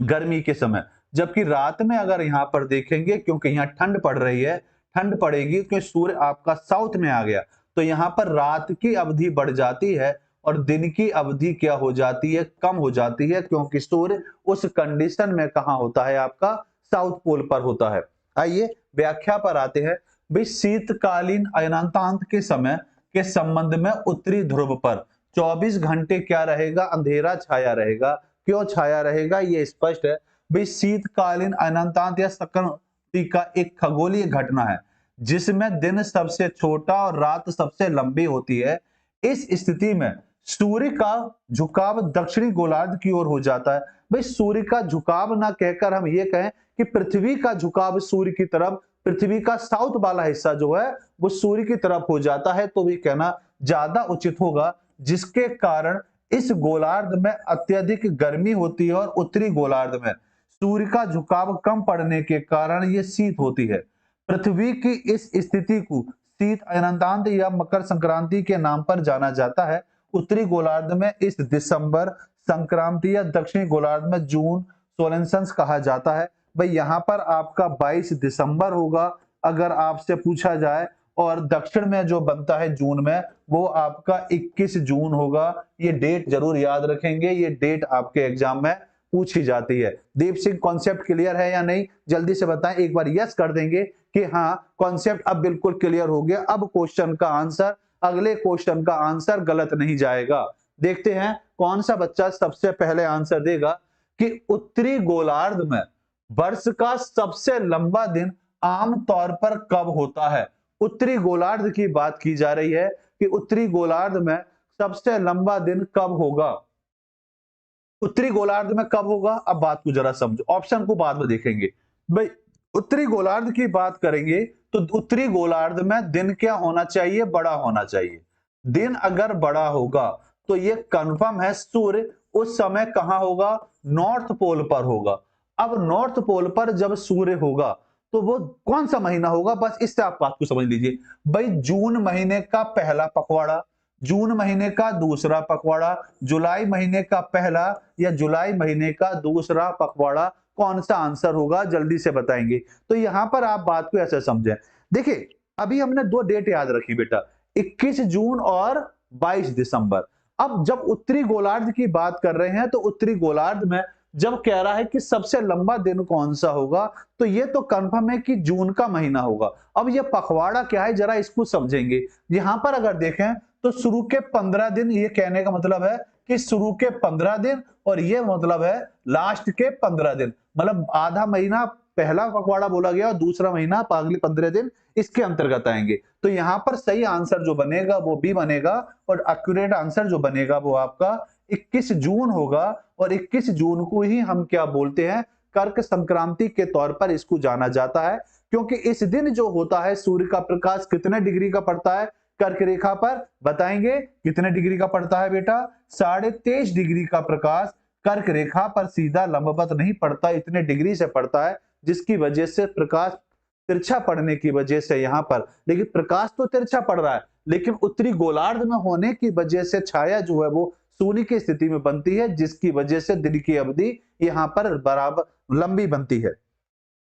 A: गर्मी के समय। जबकि रात में अगर यहाँ पर देखेंगे, क्योंकि यहाँ ठंड पड़ रही है, ठंड पड़ेगी क्योंकि सूर्य आपका साउथ में आ गया, तो यहाँ पर रात की अवधि बढ़ जाती है और दिन की अवधि क्या हो जाती है? कम हो जाती है, क्योंकि सूर्य उस कंडीशन में कहां होता है? आपका साउथ पोल पर होता है। आइए व्याख्या पर आते हैं। भाई शीतकालीन अयनांतांत के समय के संबंध में उत्तरी ध्रुव पर 24 घंटे क्या रहेगा? अंधेरा छाया रहेगा। क्यों छाया रहेगा? ये स्पष्ट है। भाई शीतकालीन अनंतांत या संक्रांति का एक खगोलीय घटना है जिसमें दिन सबसे छोटा और रात सबसे लंबी होती है। इस स्थिति में सूर्य का झुकाव दक्षिणी गोलार्ध की ओर हो जाता है। भाई सूर्य का झुकाव ना कहकर हम ये कहें कि पृथ्वी का झुकाव सूर्य की तरफ, पृथ्वी का साउथ वाला हिस्सा जो है वो सूर्य की तरफ हो जाता है, तो भी कहना ज्यादा उचित होगा, जिसके कारण इस गोलार्ध में अत्यधिक गर्मी होती है और उत्तरी गोलार्ध में सूर्य का झुकाव कम पड़ने के कारण ये शीत होती है। पृथ्वी की इस स्थिति को शीत अनंतांत या मकर संक्रांति के नाम पर जाना जाता है। उत्तरी गोलार्ध में इस दिसंबर संक्रांति या दक्षिणी गोलार्ध में जून सोलेंसंस कहा जाता है। भाई यहाँ पर आपका 22 दिसंबर होगा अगर आपसे पूछा जाए, और दक्षिण में जो बनता है जून में वो आपका 21 जून होगा। ये डेट जरूर याद रखेंगे, ये डेट आपके एग्जाम में पूछी जाती है। दीप सिंह कॉन्सेप्ट क्लियर है या नहीं, जल्दी से बताएं। एक बार यस कर देंगे कि हाँ कॉन्सेप्ट अब बिल्कुल क्लियर हो गया। अब क्वेश्चन का आंसर, अगले क्वेश्चन का आंसर गलत नहीं जाएगा। देखते हैं कौन सा बच्चा सबसे पहले आंसर देगा कि उत्तरी गोलार्ध में वर्ष का सबसे लंबा दिन आमतौर पर कब होता है। उत्तरी गोलार्ध की बात की जा रही है कि उत्तरी गोलार्ध में सबसे लंबा दिन कब होगा। उत्तरी गोलार्ध में कब होगा, अब बात को जरा समझो, ऑप्शन को बाद में देखेंगे। भाई उत्तरी गोलार्ध की बात करेंगे तो उत्तरी गोलार्ध में दिन क्या होना चाहिए, बड़ा होना चाहिए। दिन अगर बड़ा होगा तो ये कंफर्म है सूर्य उस समय कहां होगा, नॉर्थ पोल पर होगा। अब नॉर्थ पोल पर जब सूर्य होगा तो वो कौन सा महीना होगा, बस इससे आप बात को समझ लीजिए। भाई जून महीने का पहला पखवाड़ा, जून महीने का दूसरा पखवाड़ा, जुलाई महीने का पहला या जुलाई महीने का दूसरा पखवाड़ा, कौन सा आंसर होगा जल्दी से बताएंगे। तो यहां पर आप बात को ऐसे समझें। देखिए अभी हमने दो डेट याद रखी बेटा, 21 जून और 22 दिसंबर। अब जब उत्तरी गोलार्ध की बात कर रहे हैं तो उत्तरी गोलार्ध में जब कह रहा है कि सबसे लंबा दिन कौन सा होगा, तो ये तो कंफर्म है कि जून का महीना होगा। अब ये पखवाड़ा क्या है जरा इसको समझेंगे। यहां पर अगर देखें तो शुरू के 15 दिन, ये कहने का मतलब है कि शुरू के 15 दिन और ये मतलब है लास्ट के 15 दिन, मतलब आधा महीना पहला पखवाड़ा बोला गया और दूसरा महीना अगले 15 दिन इसके अंतर्गत आएंगे। तो यहां पर सही आंसर जो बनेगा वो बी बनेगा और एक्यूरेट आंसर जो बनेगा वो आपका 21 जून होगा। और 21 जून को ही हम क्या बोलते हैं, कर्क संक्रांति के तौर पर इसको जाना जाता है, क्योंकि इस दिन जो होता है सूर्य का प्रकाश कितने डिग्री का पड़ता है कर्क रेखा पर, बताएंगे कितने डिग्री का पड़ता है बेटा, 23.5 डिग्री का प्रकाश कर्क रेखा पर सीधा लंबवत नहीं पड़ता, इतने डिग्री से पड़ता है, जिसकी वजह से प्रकाश तिरछा पड़ने की वजह से यहाँ पर, लेकिन प्रकाश तो तिरछा पड़ रहा है लेकिन उत्तरी गोलार्ध में होने की वजह से छाया जो है वो शून्य की स्थिति में बनती है, जिसकी वजह से दिन की अवधि यहाँ पर बराबर लंबी बनती है।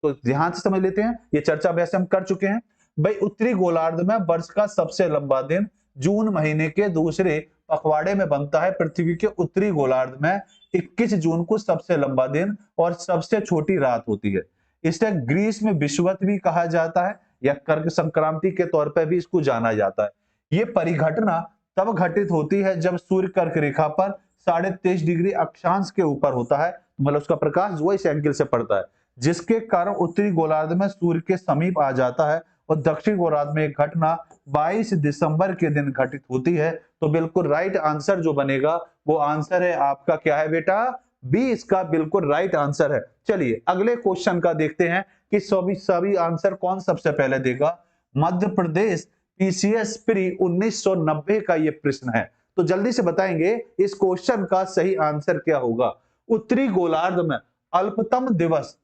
A: तो ध्यान से समझ लेते हैं, ये चर्चा वैसे हम कर चुके हैं। भाई उत्तरी गोलार्ध में वर्ष का सबसे लंबा दिन जून महीने के दूसरे पखवाड़े में बनता है। पृथ्वी के उत्तरी गोलार्ध में 21 जून को सबसे लंबा दिन और सबसे छोटी रात होती है। इसे ग्रीस में विषुवत भी कहा जाता है या कर्क संक्रांति के तौर पर भी इसको जाना जाता है। ये परिघटना तब घटित होती है जब सूर्य कर्क रेखा पर 23.5 डिग्री अक्षांश के ऊपर होता है, मतलब उसका प्रकाश जो इस एंगल से पड़ता है, जिसके कारण उत्तरी गोलार्ध में सूर्य के समीप आ जाता है। और दक्षिण गोलार्ध में एक घटना 22 दिसंबर के दिन घटित होती है। तो बिल्कुल राइट आंसर जो बनेगा वो आंसर है आपका क्या है बेटा, बी इसका बिल्कुल राइट आंसर है। चलिए अगले क्वेश्चन का देखते हैं कि सभी आंसर कौन सबसे पहले देगा। मध्य प्रदेश पीसीएस प्री 1990 का ये प्रश्न है, तो जल्दी से बताएंगे इस क्वेश्चन का सही आंसर क्या होगा। उत्तरी गोलार्ध में अल्पतम दिवस,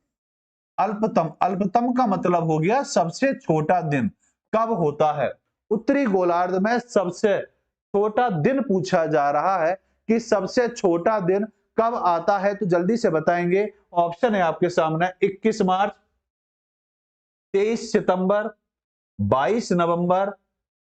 A: अल्पतम का मतलब हो गया सबसे छोटा दिन, कब होता है। उत्तरी गोलार्ध में सबसे छोटा दिन पूछा जा रहा है कि सबसे छोटा दिन कब आता है, तो जल्दी से बताएंगे। ऑप्शन है आपके सामने 21 मार्च, 23 सितंबर, 22 नवंबर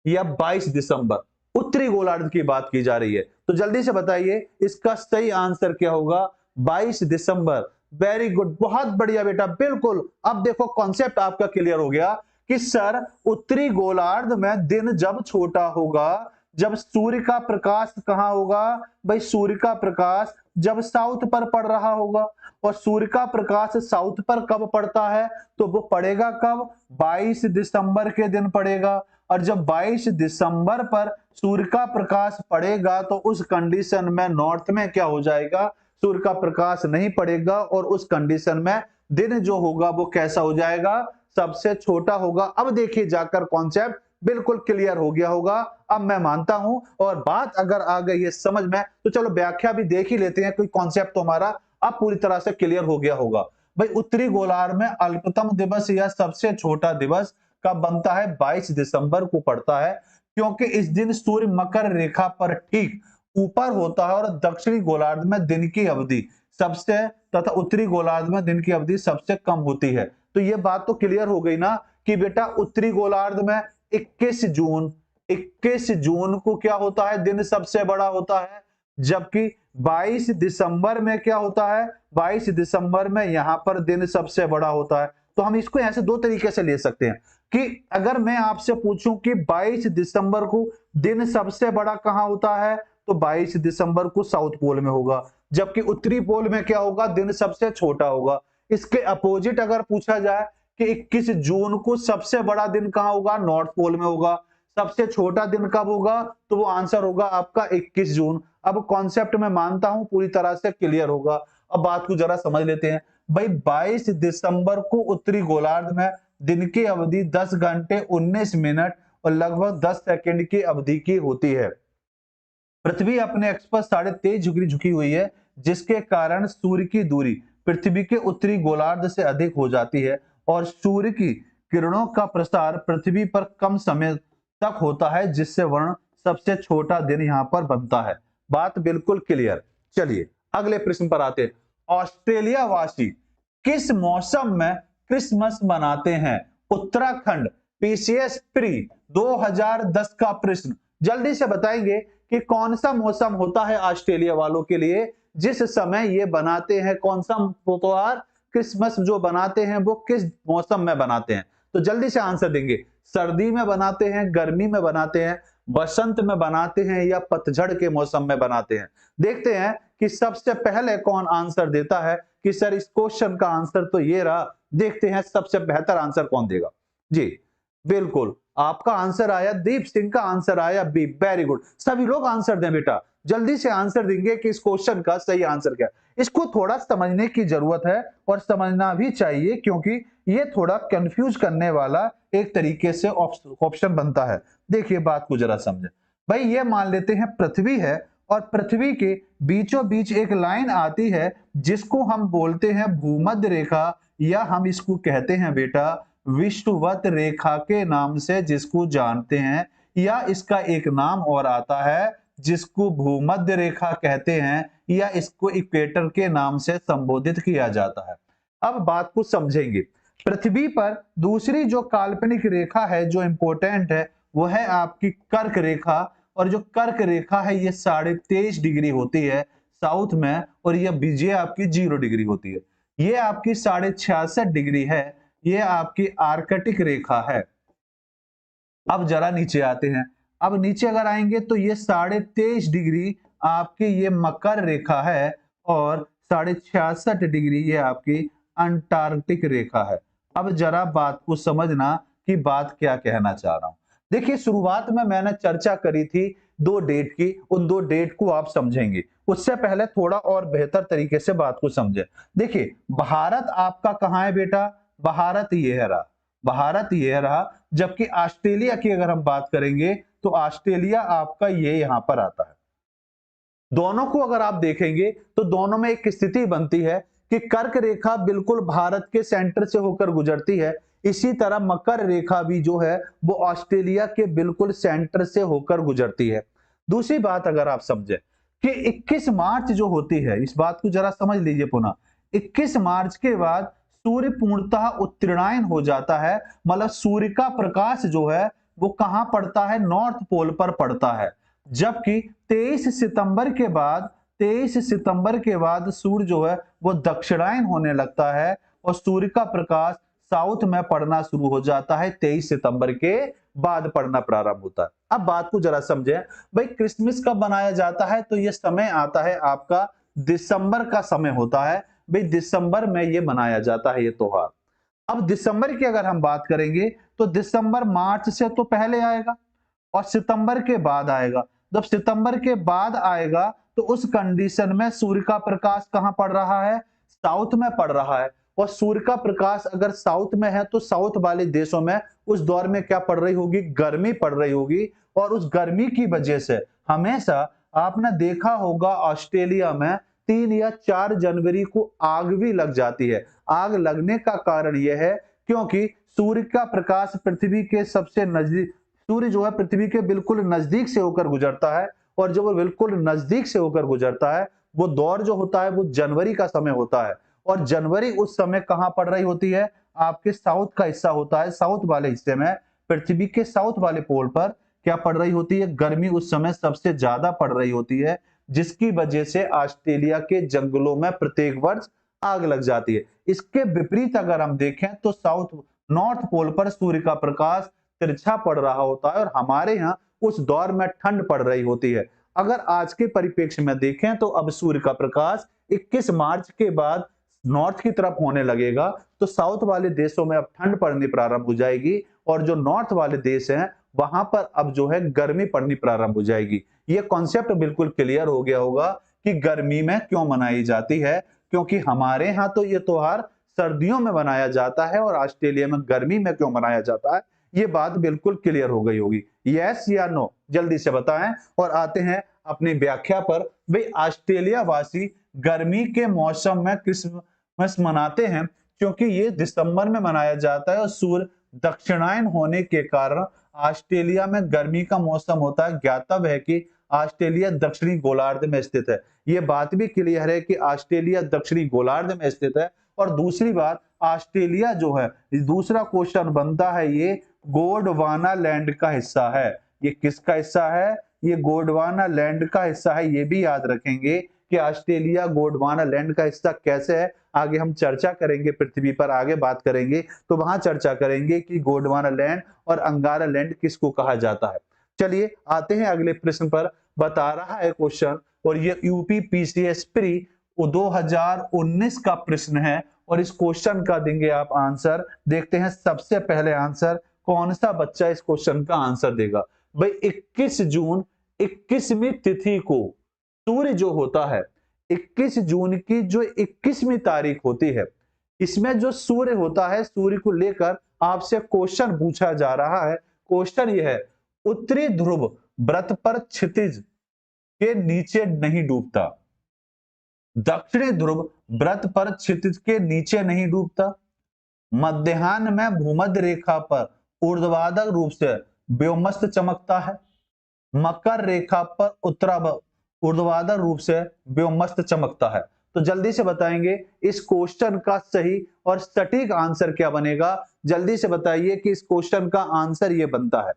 A: या 22 दिसंबर। उत्तरी गोलार्ध की बात की जा रही है, तो जल्दी से बताइए इसका सही आंसर क्या होगा। 22 दिसंबर। वेरी गुड, बहुत बढ़िया बेटा, बिल्कुल। अब देखो कॉन्सेप्ट आपका क्लियर हो गया कि सर उत्तरी गोलार्ध में दिन जब छोटा होगा, जब सूर्य का प्रकाश कहां होगा, भाई सूर्य का प्रकाश जब साउथ पर पड़ रहा होगा। और सूर्य का प्रकाश साउथ पर कब पड़ता है, तो वो पड़ेगा कब, 22 दिसंबर के दिन पड़ेगा। और जब 22 दिसंबर पर सूर्य का प्रकाश पड़ेगा तो उस कंडीशन में नॉर्थ में क्या हो जाएगा, सूर्य का प्रकाश नहीं पड़ेगा और उस कंडीशन में दिन जो होगा वो कैसा हो जाएगा, सबसे छोटा होगा। अब देखिए जाकर कॉन्सेप्ट बिल्कुल क्लियर हो गया होगा, अब मैं मानता हूं। और बात अगर आ गई है समझ में तो चलो व्याख्या भी देख ही लेते हैं, कोई कॉन्सेप्ट तो हमारा अब पूरी तरह से क्लियर हो गया होगा। भाई उत्तरी गोलार्ध में अल्पतम दिवस या सबसे छोटा दिवस कब बनता है, 22 दिसंबर को पड़ता है, क्योंकि इस दिन सूर्य मकर रेखा पर ठीक ऊपर होता है और दक्षिणी गोलार्ध में दिन की अवधि सबसे तथा उत्तरी गोलार्ध में दिन की अवधि सबसे कम होती है। तो ये बात तो क्लियर हो गई ना कि बेटा उत्तरी गोलार्ध में 21 जून को क्या होता है, दिन सबसे बड़ा होता है, जबकि 22 दिसंबर में क्या होता है, 22 दिसंबर में यहां पर दिन सबसे बड़ा होता है। तो हम इसको ऐसे दो तरीके से ले सकते हैं कि अगर मैं आपसे पूछूं कि 22 दिसंबर को दिन सबसे बड़ा कहां होता है, तो 22 दिसंबर को साउथ पोल में होगा, जबकि उत्तरी पोल में क्या होगा, दिन सबसे छोटा होगा। इसके अपोजिट अगर पूछा जाए कि 21 जून को सबसे बड़ा दिन कहां होगा, नॉर्थ पोल में होगा, सबसे छोटा दिन कब होगा, तो वो आंसर होगा आपका 21 जून। अब कॉन्सेप्ट में मानता हूं पूरी तरह से क्लियर होगा। अब बात को जरा समझ लेते हैं। भाई 22 दिसंबर को उत्तरी गोलार्ध में दिन की अवधि 10 घंटे 19 मिनट और लगभग 10 सेकंड की अवधि की होती है। पृथ्वी अपने अक्ष पर 23.5 डिग्री झुकी हुई है, जिसके कारण सूर्य की दूरी पृथ्वी के उत्तरी गोलार्ध से अधिक हो जाती है और सूर्य की किरणों का प्रसार पृथ्वी पर कम समय तक होता है, जिससे वर्ण सबसे छोटा दिन यहां पर बनता है। बात बिल्कुल क्लियर। चलिए अगले प्रश्न पर आते हैं। ऑस्ट्रेलिया वासी किस मौसम में क्रिसमस मनाते हैं? उत्तराखंड। पीसीएस प्री 2010 का प्रश्न। जल्दी से बताएंगे कि कौन सा मौसम होता है ऑस्ट्रेलिया वालों के लिए जिस समय ये बनाते हैं, कौन सा त्योहार क्रिसमस जो बनाते हैं वो किस मौसम में बनाते हैं? तो जल्दी से आंसर देंगे। सर्दी में बनाते हैं, गर्मी में बनाते हैं, बसंत में बनाते हैं या पतझड़ के मौसम में बनाते हैं? देखते हैं कि सबसे पहले कौन आंसर देता है कि सर इस क्वेश्चन का आंसर तो ये रहा। देखते हैं सबसे बेहतर आंसर कौन देगा। जी बिल्कुल, आपका आंसर आया, दीप सिंह का आंसर आया बी। वेरी गुड, सभी लोग आंसर दें बेटा, जल्दी से आंसर देंगे कि इस क्वेश्चन का सही आंसर क्या है। इसको थोड़ा समझने की जरूरत है और समझना भी चाहिए, क्योंकि ये थोड़ा कंफ्यूज करने वाला एक तरीके से ऑप्शन बनता है। देखिए बात को जरा समझे। भाई ये मान लेते हैं पृथ्वी है और पृथ्वी के बीचों बीच एक लाइन आती है जिसको हम बोलते हैं भूमध्य रेखा, या हम इसको कहते हैं बेटा विषुवत रेखा के नाम से जिसको जानते हैं, या इसका एक नाम और आता है जिसको भूमध्य रेखा कहते हैं, या इसको इक्वेटर के नाम से संबोधित किया जाता है। अब बात को समझेंगे। पृथ्वी पर दूसरी जो काल्पनिक रेखा है जो इंपॉर्टेंट है वो है आपकी कर्क रेखा, और जो कर्क रेखा है ये 23.5 डिग्री होती है साउथ में, और ये बीजे आपकी 0 डिग्री होती है। ये आपकी 66.5 डिग्री है, ये आपकी आर्कटिक रेखा है। अब जरा नीचे आते हैं। अब नीचे अगर आएंगे तो ये 23.5 डिग्री आपकी ये मकर रेखा है, और 66.5 डिग्री ये आपकी अंटार्कटिक रेखा है। अब जरा बात को समझना कि बात क्या कहना चाह रहा हूं। देखिए शुरुआत में मैंने चर्चा करी थी 2 डेट की, उन 2 डेट को आप समझेंगे। उससे पहले थोड़ा और बेहतर तरीके से बात को समझे। देखिए भारत आपका कहां है बेटा, भारत ये रहा, भारत ये रहा, जबकि ऑस्ट्रेलिया की अगर हम बात करेंगे तो ऑस्ट्रेलिया आपका ये यहां पर आता है। दोनों को अगर आप देखेंगे तो दोनों में एक स्थिति बनती है कि कर्क रेखा बिल्कुल भारत के सेंटर से होकर गुजरती है, इसी तरह मकर रेखा भी जो है वो ऑस्ट्रेलिया के बिल्कुल सेंटर से होकर गुजरती है। दूसरी बात अगर आप समझे कि 21 मार्च जो होती है, इस बात को जरा समझ लीजिए पुनः। 21 मार्च के बाद सूर्य पूर्णतः उत्तरायण हो जाता है, मतलब सूर्य का प्रकाश जो है वो कहां पड़ता है, नॉर्थ पोल पर पड़ता है। जबकि 23 सितंबर के बाद सूर्य जो है वो दक्षिणायन होने लगता है और सूर्य का प्रकाश साउथ में पड़ना शुरू हो जाता है। 23 सितंबर के बाद पड़ना प्रारंभ होता है। अब बात को जरा समझें। भाई क्रिसमस कब मनाया जाता है, तो ये समय आता है आपका दिसंबर का समय होता है। भाई दिसंबर में ये मनाया जाता है ये त्योहार। अब दिसंबर की अगर हम बात करेंगे तो दिसंबर मार्च से तो पहले आएगा और सितंबर के बाद आएगा। जब सितंबर के बाद आएगा तो उस कंडीशन में सूर्य का प्रकाश कहां पड़ रहा है? साउथ में पड़ रहा है। और सूर्य का प्रकाश अगर साउथ में है तो साउथ वाले देशों में उस दौर में क्या पड़ रही होगी? गर्मी पड़ रही होगी। और उस गर्मी की वजह से हमेशा आपने देखा होगा ऑस्ट्रेलिया में 3 या 4 जनवरी को आग भी लग जाती है। आग लगने का कारण यह है क्योंकि सूर्य का प्रकाश पृथ्वी के सबसे नजदीक, सूर्य जो है पृथ्वी के बिल्कुल नजदीक से होकर गुजरता है। और जब वो बिल्कुल नजदीक से होकर गुजरता है, वो दौर जो होता है वो जनवरी का समय होता है। और जनवरी उस समय कहां पड़ रही होती है? आपके साउथ का हिस्सा होता है। साउथ वाले हिस्से में, पृथ्वी के साउथ वाले पोल पर क्या पड़ रही होती है? गर्मी उस समय सबसे ज्यादा पड़ रही होती है, जिसकी वजह से ऑस्ट्रेलिया के जंगलों में प्रत्येक वर्ष आग लग जाती है। इसके विपरीत अगर हम देखें तो साउथ नॉर्थ पोल पर सूर्य का प्रकाश तिरछा पड़ रहा होता है और हमारे यहाँ उस दौर में ठंड पड़ रही होती है। अगर आज के परिप्रेक्ष्य में देखें तो अब सूर्य का प्रकाश 21 मार्च के बाद नॉर्थ की तरफ होने लगेगा, तो साउथ वाले देशों में अब ठंड पड़नी प्रारंभ हो जाएगी और जो नॉर्थ वाले देश हैं वहां पर अब जो है गर्मी पड़नी प्रारंभ हो जाएगी। ये कॉन्सेप्ट बिल्कुल क्लियर हो गया होगा कि गर्मी में क्यों मनाई जाती है, क्योंकि हमारे यहाँ तो ये त्योहार सर्दियों में मनाया जाता है और ऑस्ट्रेलिया में गर्मी में क्यों मनाया जाता है, ये बात बिल्कुल क्लियर हो गई होगी। यस या नो जल्दी से बताएं। और आते हैं अपनी व्याख्या पर। भाई ऑस्ट्रेलिया वासी गर्मी के मौसम में क्रिसमस मनाते हैं क्योंकि ये दिसंबर में मनाया जाता है और सूर्य दक्षिणायन होने के कारण ऑस्ट्रेलिया में गर्मी का मौसम होता है। ज्ञातव्य है कि ऑस्ट्रेलिया दक्षिणी गोलार्ध में स्थित है। ये बात भी क्लियर है कि ऑस्ट्रेलिया दक्षिणी गोलार्ध में स्थित है। और दूसरी बात, ऑस्ट्रेलिया जो है, दूसरा क्वेश्चन बनता है, ये गोंडवाना लैंड का हिस्सा है। ये किसका हिस्सा है? ये गोंडवाना लैंड का हिस्सा है। ये भी याद रखेंगे कि ऑस्ट्रेलिया गोंडवाना लैंड का हिस्सा कैसे है। आगे हम चर्चा करेंगे, पृथ्वी पर आगे बात करेंगे तो वहां चर्चा करेंगे कि गोंडवाना लैंड और अंगारा लैंड किसको कहा जाता है। चलिए आते हैं अगले प्रश्न पर। बता रहा है क्वेश्चन, और ये यूपी पीसीएस प्री 2019 का प्रश्न है और इस क्वेश्चन का देंगे आप आंसर। देखते हैं सबसे पहले आंसर कौन सा बच्चा इस क्वेश्चन का आंसर देगा। भाई 21 जून 21वीं तिथि को सूर्य जो होता है, 21 जून की जो 21वीं तारीख होती है, इसमें जो सूर्य होता है, सूर्य को लेकर आपसे क्वेश्चन पूछा जा रहा है। क्वेश्चन यह है, उत्तरी ध्रुव व्रत पर क्षितिज के नीचे नहीं डूबता, दक्षिणी ध्रुव व्रत पर क्षितिज के नीचे नहीं डूबता, मध्याह्न में भूमध्य रेखा पर ऊर्ध्वाधर रूप से व्योमस्त चमकता है, मकर रेखा पर ऊर्ध्वाधर रूप से व्योमस्त चमकता है। तो जल्दी से बताएंगे इस क्वेश्चन का सही और सटीक आंसर क्या बनेगा। जल्दी से बताइए कि इस क्वेश्चन का आंसर ये बनता है।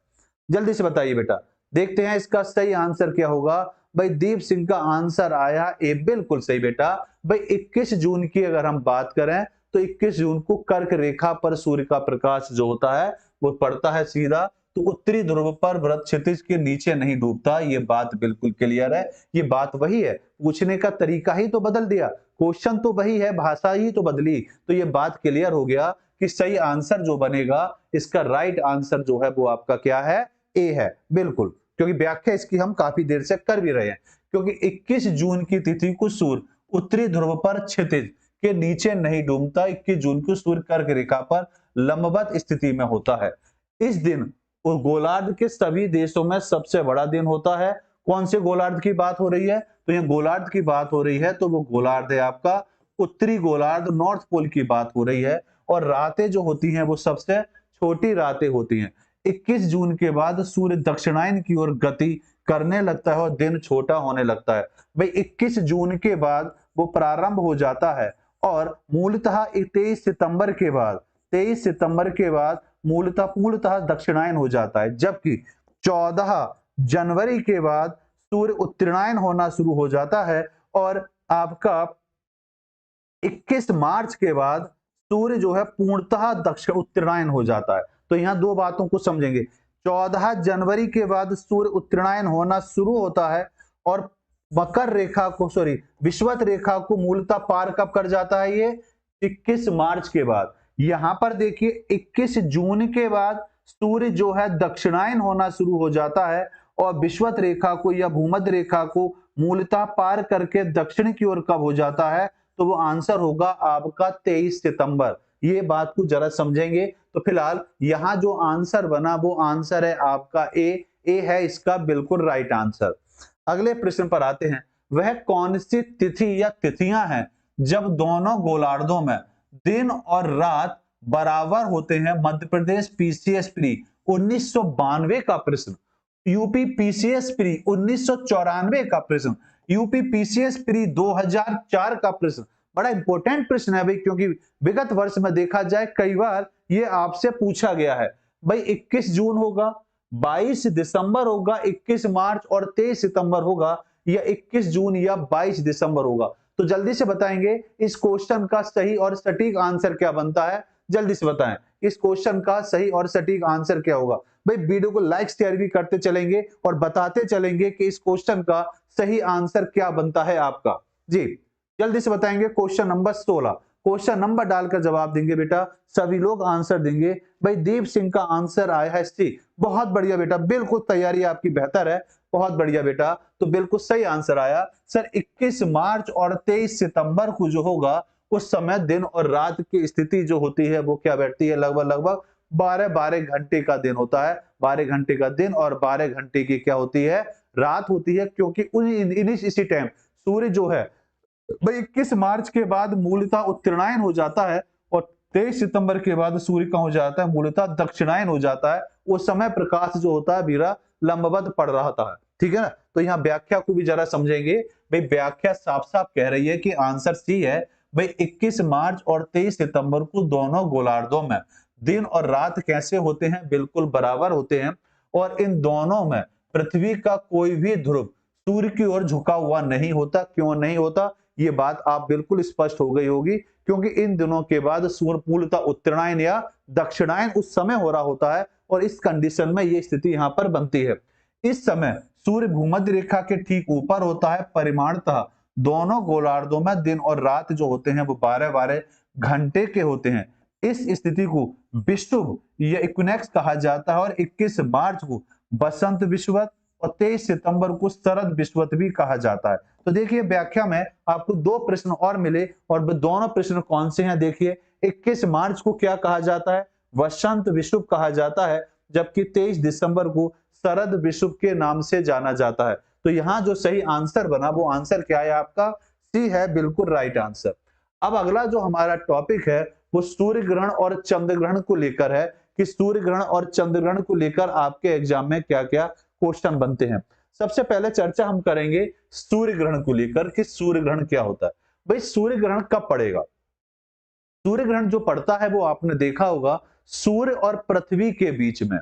A: जल्दी से बताइए बेटा, देखते हैं इसका सही आंसर क्या होगा। भाई दीप सिंह का आंसर आया ए, बिल्कुल सही बेटा। भाई 21 जून की अगर हम बात करें तो 21 जून को कर्क रेखा पर सूर्य का प्रकाश जो होता है वो पड़ता है सीधा, तो उत्तरी ध्रुव पर व्रत क्षितिज के नीचे नहीं डूबता। ये बात बिल्कुल क्लियर है। ये बात वही है, पूछने का तरीका ही तो बदल दिया, क्वेश्चन तो वही है, भाषा ही तो बदली। तो ये बात क्लियर हो गया कि सही आंसर जो बनेगा, इसका राइट आंसर जो है वो आपका क्या है? ए है, बिल्कुल। क्योंकि व्याख्या इसकी हम काफी देर से कर भी रहे हैं। क्योंकि 21 जून की तिथि को सूर्य उत्तरी ध्रुव पर क्षितिज के नीचे नहीं डूबता, 21 जून को सूर्य कर्क रेखा पर लंबवत स्थिति में होता है। इस दिन गोलार्ध के सभी देशों में सबसे बड़ा दिन होता है। कौन से गोलार्ध की बात हो रही है? तो ये गोलार्ध की बात हो रही है, तो वो गोलार्ध है आपका उत्तरी गोलार्ध, नॉर्थ पोल की बात हो रही है। और रातें जो होती हैं वो सबसे छोटी रातें होती हैं। 21 जून के बाद सूर्य दक्षिणायन की ओर गति करने लगता है और दिन छोटा होने लगता है। भाई 21 जून के बाद वो प्रारंभ हो जाता है और मूलतः 23 सितंबर के बाद, 23 सितंबर के बाद पूर्णतः दक्षिणायन हो जाता है। जबकि 14 जनवरी के बाद सूर्य उत्तरायण होना शुरू हो जाता है और आपका 21 मार्च के बाद सूर्य जो है पूर्णतः दक्षिण उत्तरायण हो जाता है। तो यहां दो बातों को समझेंगे। 14 जनवरी के बाद सूर्य उत्तरायण होना शुरू होता है और मकर रेखा को, विषुवत रेखा को मूलतः पार कब कर जाता है? ये 21 मार्च के बाद। यहां पर देखिए 21 जून के बाद सूर्य जो है दक्षिणायन होना शुरू हो जाता है और विषुवत रेखा को या भूमध्य रेखा को मूलतः पार करके दक्षिण की ओर कब हो जाता है, तो वो आंसर होगा आपका 23 सितंबर। ये बात को जरा समझेंगे। तो फिलहाल यहाँ जो आंसर बना वो आंसर है आपका ए है इसका बिल्कुल राइट आंसर। अगले प्रश्न पर आते हैं, वह कौन सी तिथि या तिथियां हैं जब दोनों गोलार्धों में दिन और रात बराबर होते हैं? मध्य प्रदेश पीसीएस प्री 1992 का प्रश्न, यूपी पीसीएस प्री 1994 का प्रश्न, यूपी पीसीएस प्री 2004 का प्रश्न। बड़ा इंपॉर्टेंट प्रश्न है भाई, क्योंकि विगत वर्ष में देखा जाए कई बार ये आपसे पूछा गया है। भाई 21 जून होगा, 22 दिसंबर होगा, 21 मार्च और 23 सितंबर होगा, या 21 जून या 22 दिसंबर होगा? तो जल्दी से बताएंगे इस क्वेश्चन का सही और सटीक आंसर क्या बनता है? जल्दी से बताएं इस क्वेश्चन का सही और सटीक आंसर क्या होगा। भाई वीडियो को लाइक शेयर भी करते चलेंगे और बताते चलेंगे कि इस क्वेश्चन का सही आंसर क्या बनता है आपका। जी जल्दी से बताएंगे। क्वेश्चन नंबर 16, क्वेश्चन नंबर डालकर जवाब देंगे बेटा, सभी लोग आंसर देंगे। भाई दीप सिंह का आंसर आया है सी। बहुत बढ़िया बेटा, बिल्कुल तैयारी आपकी बेहतर है, बहुत बढ़िया बेटा। तो बिल्कुल सही आंसर आया सर। 21 मार्च और 23 सितंबर को जो होगा उस समय दिन और रात की स्थिति जो होती है वो क्या बैठती है, लगभग 12 घंटे का दिन होता है। 12 घंटे का दिन और 12 घंटे की क्या होती है, रात होती है। क्योंकि इसी टाइम सूर्य जो है भाई 21 मार्च के बाद मूलतः उत्तरायण हो जाता है और 23 सितंबर के बाद सूर्य का हो जाता है मूलतः दक्षिणायन हो जाता है। उस समय प्रकाश जो होता है बीरा लंबवत पड़ रहा था, ठीक है ना। तो यहाँ व्याख्या को भी जरा समझेंगे। भाई व्याख्या साफ साफ कह रही है कि आंसर सी है। भाई 21 मार्च और 23 सितंबर को दोनों गोलार्धों में दिन और रात कैसे होते हैं, बिल्कुल बराबर होते हैं। और इन दोनों में पृथ्वी का कोई भी ध्रुव सूर्य की ओर झुका हुआ नहीं होता। क्यों नहीं होता, ये बात आप बिल्कुल स्पष्ट हो गई होगी, क्योंकि इन दिनों के बाद सूर्य मूलतः उत्तरायण या दक्षिणायन उस समय हो रहा होता है और इस कंडीशन में ये स्थिति यहाँ पर बनती है। इस समय सूर्य भूमध्य रेखा के ठीक ऊपर होता है। परिमाणतः दोनों गोलार्धों में दिन और रात जो होते हैं वो 12-12 घंटे के होते हैं। इस स्थिति को विषुव या इक्विनॉक्स कहा जाता है और 21 मार्च को बसंत विषुवत और 23 सितंबर को शरद विषुवत भी कहा जाता है। तो देखिए व्याख्या में आपको 2 प्रश्न और मिले और दोनों प्रश्न कौन से हैं देखिए। 21 मार्च को क्या कहा जाता है, वसंत विषुव कहा जाता है, जबकि 23 दिसंबर को शरद विषुव के नाम से जाना जाता है। तो यहाँ जो सही आंसर बना वो आंसर क्या है आपका, सी है, बिल्कुल राइट आंसर। अब अगला जो हमारा टॉपिक है वो सूर्य ग्रहण और चंद्र ग्रहण को लेकर है कि सूर्य ग्रहण और चंद्र ग्रहण को लेकर आपके एग्जाम में क्या क्या क्वेश्चन बनते हैं। सबसे पहले चर्चा हम करेंगे सूर्य ग्रहण को लेकर कि सूर्य ग्रहण क्या होता है। भाई सूर्य ग्रहण कब पड़ेगा, सूर्य ग्रहण जो पड़ता है वो आपने देखा होगा सूर्य और पृथ्वी के बीच में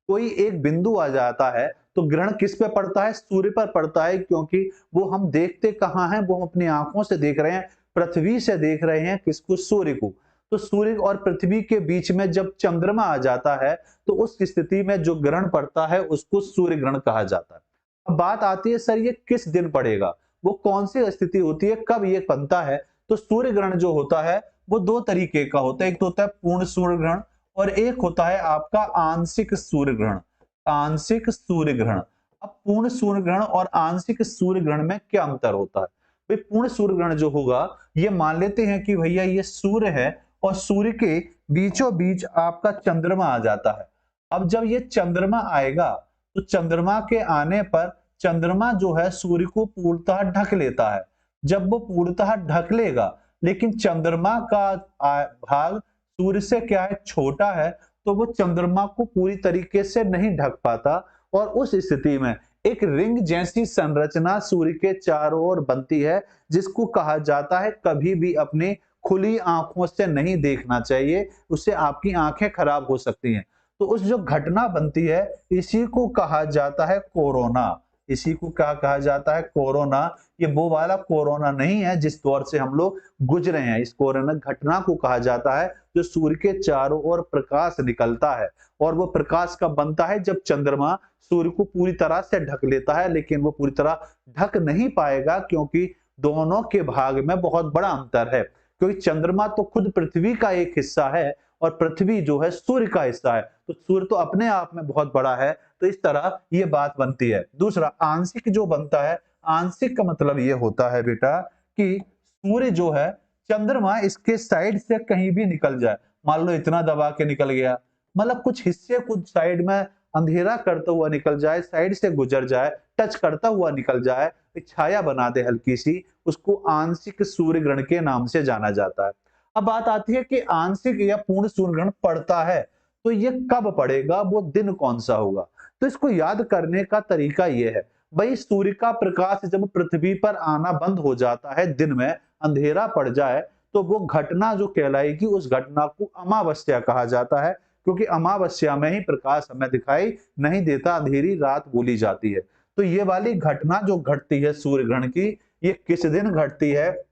A: कोई एक बिंदु आ जाता है तो ग्रहण किस पे पड़ता है, सूर्य पर पड़ता है। क्योंकि वो हम देखते कहाँ हैं, वो हम अपनी आंखों से देख रहे हैं, पृथ्वी से देख रहे हैं किसको, सूर्य को। तो सूर्य और पृथ्वी के बीच में जब चंद्रमा आ जाता है तो उस स्थिति में जो ग्रहण पड़ता है उसको सूर्य ग्रहण कहा जाता है। अब बात आती है सर ये किस दिन पड़ेगा, वो कौन सी स्थिति होती है, कब ये बनता है। तो सूर्य ग्रहण जो होता है वो 2 तरीके का होता है, एक तो होता है पूर्ण सूर्य ग्रहण और एक होता है आपका आंशिक सूर्य ग्रहण। आंशिक सूर्य ग्रहण। अब पूर्ण सूर्य ग्रहण और आंशिक सूर्य ग्रहण में क्या अंतर होता है। भाई पूर्ण सूर्य ग्रहण जो होगा ये मान लेते हैं कि भैया ये सूर्य है और सूर्य के बीचों बीच आपका चंद्रमा आ जाता है। अब जब ये चंद्रमा आएगा तो चंद्रमा के आने पर चंद्रमा जो है सूर्य को पूर्णतः ढक लेता है। जब वो पूर्णतः ढक लेगा लेकिन चंद्रमा का भाग सूर्य से क्या है, छोटा है, तो वो चंद्रमा को पूरी तरीके से नहीं ढक पाता और उस स्थिति में एक रिंग जैसी संरचना सूर्य के चारों ओर बनती है, जिसको कहा जाता है कभी भी अपनी खुली आंखों से नहीं देखना चाहिए, उससे आपकी आंखें खराब हो सकती हैं। तो उस जो घटना बनती है इसी को कहा जाता है कोरोना। इसी को क्या कहा जाता है, कोरोना। ये वो वाला कोरोना नहीं है जिस दौर से हम लोग गुजरे हैं। इस कोरोना घटना को कहा जाता है जो सूर्य के चारों ओर प्रकाश निकलता है और वो प्रकाश कब बनता है, जब चंद्रमा सूर्य को पूरी तरह से ढक लेता है। लेकिन वो पूरी तरह ढक नहीं पाएगा क्योंकि दोनों के भाग में बहुत बड़ा अंतर है। क्योंकि चंद्रमा तो खुद पृथ्वी का एक हिस्सा है और पृथ्वी जो है सूर्य का हिस्सा है, तो सूर्य तो अपने आप में बहुत बड़ा है, तो इस तरह ये बात बनती है। दूसरा आंशिक जो बनता है, आंशिक का मतलब ये होता है बेटा कि सूर्य जो है चंद्रमा इसके साइड से कहीं भी निकल जाए, मान लो इतना दबा के निकल गया, मतलब कुछ हिस्से कुछ साइड में अंधेरा करता हुआ निकल जाए, साइड से गुजर जाए, टच करता हुआ निकल जाए, एक छाया बना दे हल्की सी, उसको आंशिक सूर्य ग्रहण के नाम से जाना जाता है। अब बात आती है कि आंशिक या पूर्ण सूर्य ग्रहण पड़ता है, तो ये कब पड़ेगा, वो दिन कौन सा होगा? तो इसको याद करने का तरीका ये है, भाई सूर्य का प्रकाश जब पृथ्वी पर आना बंद हो जाता है, दिन में अंधेरा पड़ जाए, तो वो घटना जो कहलाएगी, उस घटना को अमावस्या कहा जाता है, क्योंकि अमावस्या में ही प्रकाश हमें दिखाई नहीं देता, अंधेरी रात बोली जाती है। तो ये वाली घटना जो घटती है सूर्य ग्रहण की, ये किस दिन घटती है?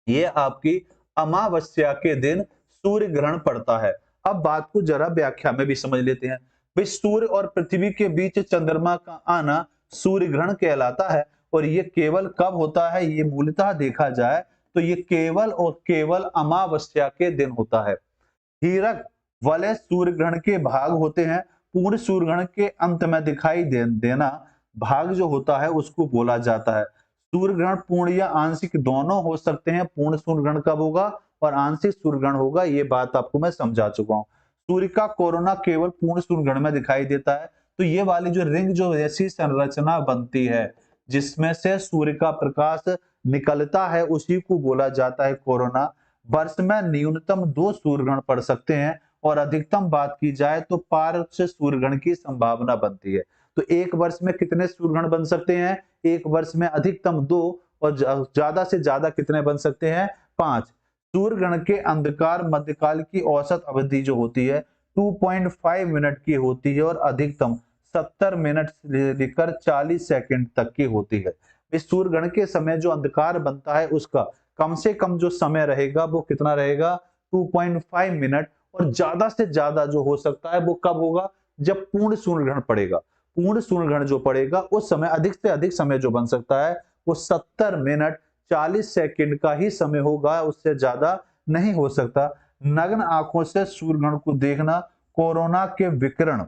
A: ये आपकी अमावस्या के दिन सूर्य ग्रहण पड़ता है। अब बात को जरा व्याख्या में भी समझ लेते हैं। भाई सूर्य और पृथ्वी के बीच चंद्रमा का आना सूर्य ग्रहण कहलाता है, और ये केवल कब होता है? ये मूलतः देखा जाए तो ये केवल और केवल अमावस्या के दिन होता है। हीरक वाले सूर्य ग्रहण के भाग होते हैं, पूर्ण सूर्य ग्रहण के अंत में दिखाई देना भाग जो होता है उसको बोला जाता है। सूर्य ग्रहण पूर्ण या आंशिक दोनों हो सकते हैं। पूर्ण सूर्य ग्रहण कब होगा और आंशिक सूर्य ग्रहण होगा, ये बात आपको मैं समझा चुका हूं। सूर्य का कोरोना केवल पूर्ण सूर्य ग्रहण में दिखाई देता है, तो ये वाली जो रिंग जो ऐसी संरचना बनती है जिसमें से सूर्य का प्रकाश निकलता है, उसी को बोला जाता है कोरोना। वर्ष में न्यूनतम 2 सूर्य ग्रहण पड़ सकते हैं, और अधिकतम बात की जाए तो 5 सूर्य ग्रहण की संभावना बनती है। तो एक वर्ष में कितने सूर्य ग्रहण बन सकते हैं? एक वर्ष में अधिकतम 2, और ज्यादा से ज्यादा कितने बन सकते हैं? 5। सूर्य ग्रहण के अंधकार मध्यकाल की औसत अवधि जो होती है 2.5 मिनट की होती है, और अधिकतम 70 मिनट से लेकर 40 सेकंड तक की होती है। इस सूर्य ग्रहण के समय जो अंधकार बनता है उसका कम से कम जो समय रहेगा वो कितना रहेगा? 2.5 मिनट, और ज्यादा से ज्यादा जो हो सकता है वो कब होगा? जब पूर्ण सूर्य ग्रहण पड़ेगा। पूर्ण सूर्य ग्रहण जो पड़ेगा उस समय अधिक से अधिक समय जो बन सकता है वो 70 मिनट 40 सेकंड का ही समय होगा, उससे ज्यादा नहीं हो सकता। नग्न आंखों से सूर्य ग्रहण को देखना कोरोना के विकिरण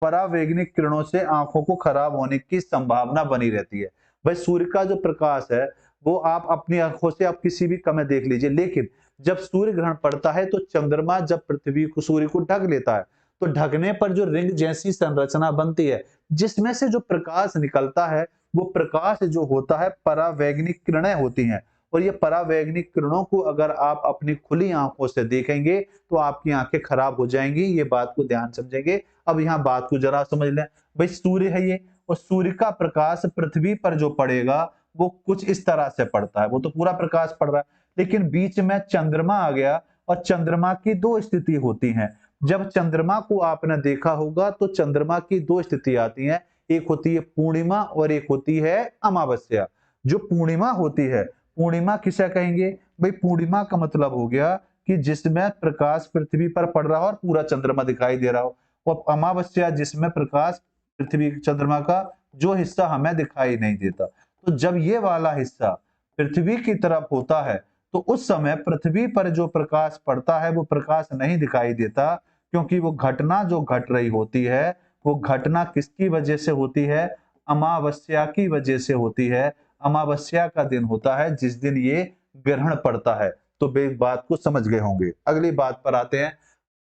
A: परावैंगनिक किरणों से आंखों को खराब होने की संभावना बनी रहती है। भाई सूर्य का जो प्रकाश है वो आप अपनी आंखों से आप किसी भी समय देख लीजिए, लेकिन जब सूर्य ग्रहण पड़ता है तो चंद्रमा जब पृथ्वी को सूर्य को ढक लेता है, तो ढकने पर जो रिंग जैसी संरचना बनती है जिसमें से जो प्रकाश निकलता है, वो प्रकाश जो होता है परावैंगनिक किरणें होती हैं, और ये परावैंगनिक किरणों को अगर आप अपनी खुली आंखों से देखेंगे तो आपकी आंखें खराब हो जाएंगी। ये बात को ध्यान समझेंगे। अब यहाँ बात को जरा समझ लें। भाई सूर्य है ये, और सूर्य का प्रकाश पृथ्वी पर जो पड़ेगा वो कुछ इस तरह से पड़ता है, वो तो पूरा प्रकाश पड़ रहा है, लेकिन बीच में चंद्रमा आ गया, और चंद्रमा की 2 स्थिति होती हैं। जब चंद्रमा को आपने देखा होगा तो चंद्रमा की 2 स्थिति आती हैं, एक होती है पूर्णिमा और एक होती है अमावस्या। जो पूर्णिमा होती है, पूर्णिमा किसे कहेंगे? भाई पूर्णिमा का मतलब हो गया कि जिसमें प्रकाश पृथ्वी पर पड़ रहा हो और पूरा चंद्रमा दिखाई दे रहा हो, और अमावस्या जिसमें प्रकाश पृथ्वी चंद्रमा का जो हिस्सा हमें दिखाई नहीं देता। तो जब ये वाला हिस्सा पृथ्वी की तरफ होता है तो उस समय पृथ्वी पर जो प्रकाश पड़ता है वो प्रकाश नहीं दिखाई देता, क्योंकि वो घटना जो घट रही होती है वो घटना किसकी वजह से होती है? अमावस्या की वजह से होती है। अमावस्या का दिन होता है जिस दिन ये ग्रहण पड़ता है। तो बात को समझ गए होंगे। अगली बात पर आते हैं।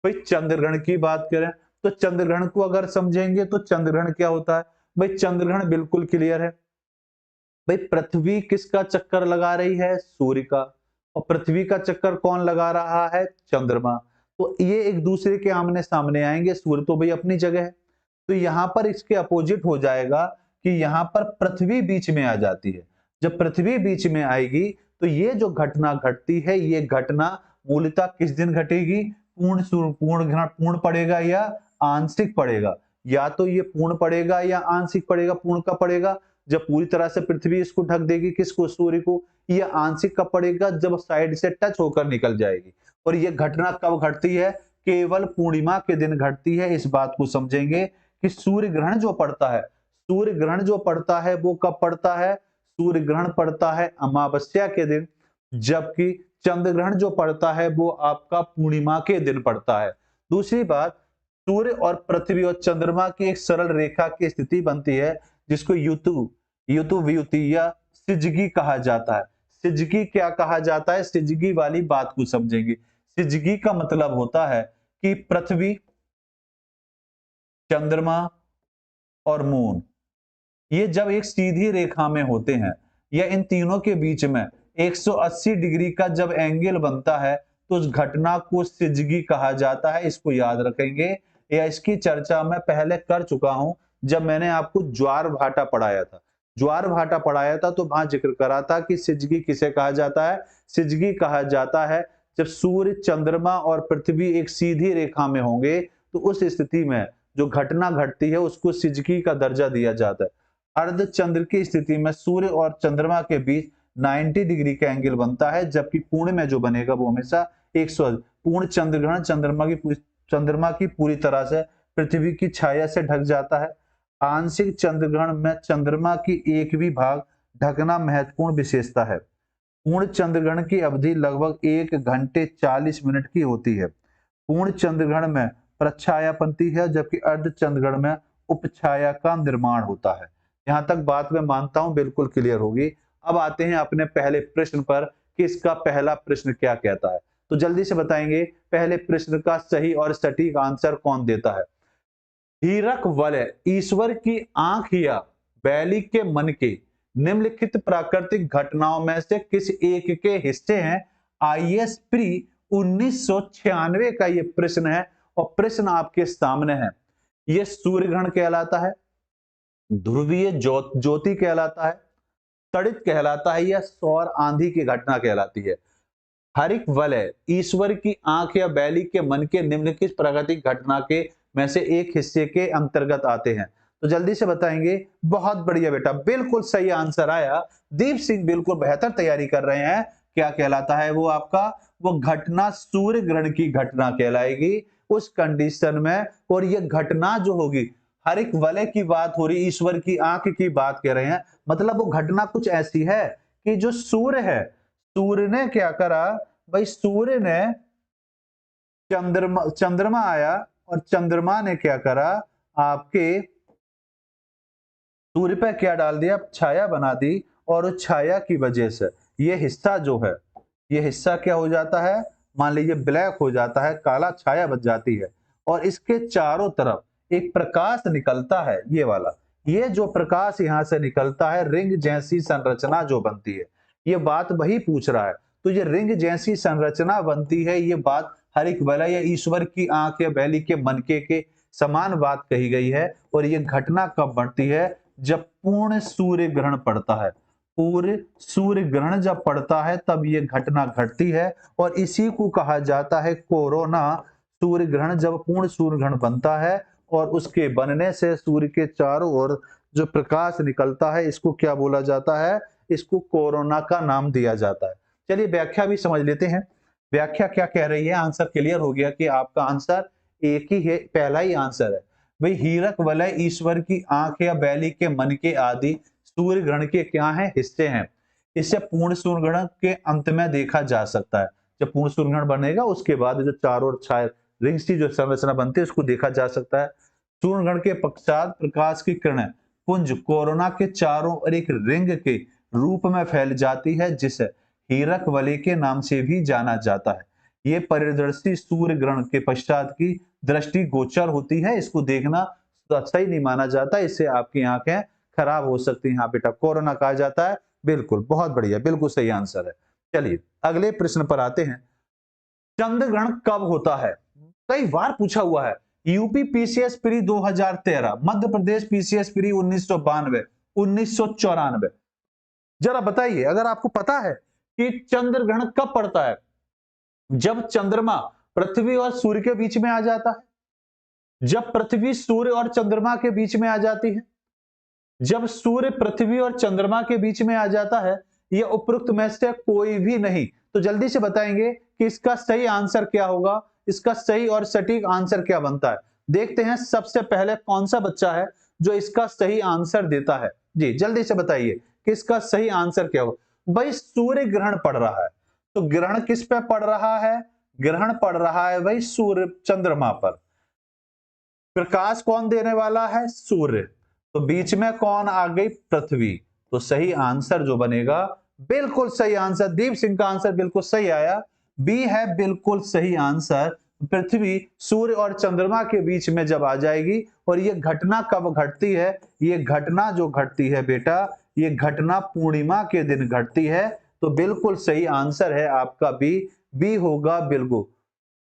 A: भाई चंद्र ग्रहण की बात करें तो चंद्र ग्रहण को अगर समझेंगे तो चंद्र ग्रहण क्या होता है? भाई चंद्र ग्रहण बिल्कुल क्लियर है। भाई पृथ्वी किसका चक्कर लगा रही है? सूर्य का। और पृथ्वी का चक्कर कौन लगा रहा है? चंद्रमा। तो ये एक दूसरे के आमने सामने आएंगे। सूर्य तो भाई अपनी जगह है, तो यहां पर इसके अपोजिट हो जाएगा कि यहां पर पृथ्वी बीच में आ जाती है। जब पृथ्वी बीच में आएगी तो ये जो घटना घटती है, ये घटना मूलतः किस दिन घटेगी? पूर्ण ग्रहण पूर्ण पड़ेगा या आंशिक पड़ेगा? या तो ये पूर्ण पड़ेगा या आंशिक पड़ेगा। पूर्ण का पड़ेगा जब पूरी तरह से पृथ्वी इसको ढक देगी, किसको? सूर्य को। यह आंशिक कब पड़ेगा? जब साइड से टच होकर निकल जाएगी। और यह घटना कब घटती है? केवल पूर्णिमा के दिन घटती है। इस बात को समझेंगे कि सूर्य ग्रहण जो पड़ता है, सूर्य ग्रहण जो पड़ता है वो कब पड़ता है? सूर्य ग्रहण पड़ता है अमावस्या के दिन, जबकि चंद्र ग्रहण जो पड़ता है वो आपका पूर्णिमा के दिन पड़ता है। दूसरी बात, सूर्य और पृथ्वी और चंद्रमा की एक सरल रेखा की स्थिति बनती है जिसको युतुव्युति या सिजगी कहा जाता है। सिजगी क्या कहा जाता है? सिजगी वाली बात को समझेंगे। सिजगी का मतलब होता है कि पृथ्वी, चंद्रमा और मून ये जब एक सीधी रेखा में होते हैं या इन तीनों के बीच में 180 डिग्री का जब एंगल बनता है तो उस घटना को सिजगी कहा जाता है। इसको याद रखेंगे, या इसकी चर्चा मैं पहले कर चुका हूं जब मैंने आपको ज्वार भाटा पढ़ाया था। ज्वार भाटा पढ़ाया था तो वहां जिक्र करा था कि सिजगी किसे कहा जाता है? सिजगी कहा जाता है जब सूर्य, चंद्रमा और पृथ्वी एक सीधी रेखा में होंगे तो उस स्थिति में जो घटना घटती है उसको सिजगी का दर्जा दिया जाता है। अर्धचंद्र की स्थिति में सूर्य और चंद्रमा के बीच 90 डिग्री का एंगल बनता है, जबकि पूर्ण में जो बनेगा वो हमेशा 100। पूर्ण चंद्रग्रहण चंद्रमा की पूरी तरह से पृथ्वी की छाया से ढक जाता है। आंशिक चंद्रग्रहण में चंद्रमा की एक भी भाग ढकना महत्वपूर्ण विशेषता है। पूर्ण चंद्रग्रहण की अवधि लगभग 1 घंटे 40 मिनट की होती है। पूर्ण चंद्रग्रहण में प्रच्छाया बनती है, जबकि अर्ध चंद्रग्रहण में उपछाया का निर्माण होता है। यहां तक बात मैं मानता हूं बिल्कुल क्लियर होगी। अब आते हैं अपने पहले प्रश्न पर कि इसका पहला प्रश्न क्या कहता है। तो जल्दी से बताएंगे पहले प्रश्न का सही और सटीक आंसर कौन देता है। हीरक वलय ईश्वर की आंख या बैली के मन के निम्नलिखित प्राकृतिक घटनाओं में से किस एक के हिस्से हैं? आईएएस प्री 1996 का यह प्रश्न है और प्रश्न आपके सामने है। यह सूर्य ग्रहण कहलाता है, ध्रुवीय ज्योति कहलाता है, तड़ित कहलाता है या सौर आंधी की घटना कहलाती है। हरिक वलय ईश्वर की आंख या बैली के मन के निम्नलिखित प्राकृतिक घटना के में से एक हिस्से के अंतर्गत आते हैं। तो जल्दी से बताएंगे। बहुत बढ़िया बेटा, बिल्कुल सही आंसर आया। दीप सिंह बिल्कुल बेहतर तैयारी कर रहे हैं। क्या कहलाता है वो आपका? वो घटना सूर्य ग्रहण की घटना कहलाएगी उस कंडीशन में। और ये घटना जो होगी, हरिक वलय की बात हो रही, ईश्वर की आंख की बात कर रहे हैं, मतलब वो घटना कुछ ऐसी है कि जो सूर्य है, सूर्य ने क्या करा भाई? सूर्य ने चंद्रमा आया और चंद्रमा ने क्या करा? आपके सूर्य पे क्या डाल दिया? छाया बना दी। और उस छाया की वजह से ये हिस्सा जो है, ये हिस्सा क्या हो जाता है? मान लीजिए ब्लैक हो जाता है, काला छाया बच जाती है। और इसके चारों तरफ एक प्रकाश निकलता है, ये वाला। ये जो प्रकाश यहां से निकलता है, रिंग जैसी संरचना जो बनती है, ये बात वही पूछ रहा है। तो ये रिंग जैसी संरचना बनती है, ये बात हरिक वलय या ईश्वर की आंख या बैली के मनके के समान बात कही गई है। और ये घटना कब बढ़ती है? जब पूर्ण सूर्य ग्रहण पड़ता है। पूर्ण सूर्य ग्रहण जब पड़ता है तब ये घटना घटती है। और इसी को कहा जाता है कोरोना सूर्य ग्रहण। जब पूर्ण सूर्य ग्रहण बनता है और उसके बनने से सूर्य के चारों ओर जो प्रकाश निकलता है, इसको क्या बोला जाता है? इसको कोरोना का नाम दिया जाता है। चलिए व्याख्या भी समझ लेते हैं। व्याख्या क्या कह रही है? आंसर क्लियर हो गया कि आपका आंसर एक ही है, पहला ही आंसर है भाई। हीरक वलय ईश्वर की आंख या बैली के मन के आदि सूर्य ग्रहण के क्या है? हिस्से हैं। इसे पूर्ण सूर्य ग्रहण के अंत में देखा जा सकता है। जब पूर्ण सूर्य ग्रहण बनेगा उसके बाद जो चारों ओर छाया रिंग्स की जो संरचना बनती है उसको देखा जा सकता है। सूर्य ग्रहण के पश्चात प्रकाश की किरणें पुंज कोरोना के चारों ओर एक रिंग के रूप में फैल जाती है, जिसे हीरक वलय के नाम से भी जाना जाता है। ये परिदृष्टि सूर्य ग्रहण के पश्चात की दृष्टि गोचर होती है। इसको देखना सही नहीं माना जाता, इससे आपकी आंखें खराब हो सकती हैं। हाँ बेटा, कोरोना कहा जाता है। बिल्कुल, बहुत बढ़िया, बिल्कुल सही आंसर है। चलिए अगले प्रश्न पर आते हैं। चंद्र ग्रहण कब होता है? कई बार पूछा हुआ है। UP PCS pre 2013, Madhya Pradesh PCS pre 1992, 1994। जरा बताइए, अगर आपको पता है कि चंद्र ग्रहण कब पड़ता है? जब चंद्रमा पृथ्वी और सूर्य के बीच में आ जाता है, जब पृथ्वी सूर्य और चंद्रमा के बीच में आ जाती है, जब सूर्य पृथ्वी और चंद्रमा के बीच में आ जाता है, यह उपरोक्त में से कोई भी नहीं। तो जल्दी से बताएंगे कि इसका सही आंसर क्या होगा? इसका सही और सटीक आंसर क्या बनता है? देखते हैं सबसे पहले कौन सा बच्चा है जो इसका सही आंसर देता है। जी जल्दी से बताइए कि इसका सही आंसर क्या होगा। भाई सूर्य ग्रहण पड़ रहा है, तो ग्रहण किस पे पड़ रहा है? ग्रहण पड़ रहा है भाई सूर्य चंद्रमा पर। प्रकाश कौन देने वाला है? सूर्य। तो बीच में कौन आ गई? पृथ्वी। तो सही आंसर जो बनेगा, बिल्कुल सही आंसर, दीप सिंह का आंसर बिल्कुल सही आया, बी है बिल्कुल सही आंसर। पृथ्वी सूर्य और चंद्रमा के बीच में जब आ जाएगी, और ये घटना कब घटती है? ये घटना जो घटती है बेटा, ये घटना पूर्णिमा के दिन घटती है। तो बिल्कुल सही आंसर है आपका बी, बी होगा बिल्कुल।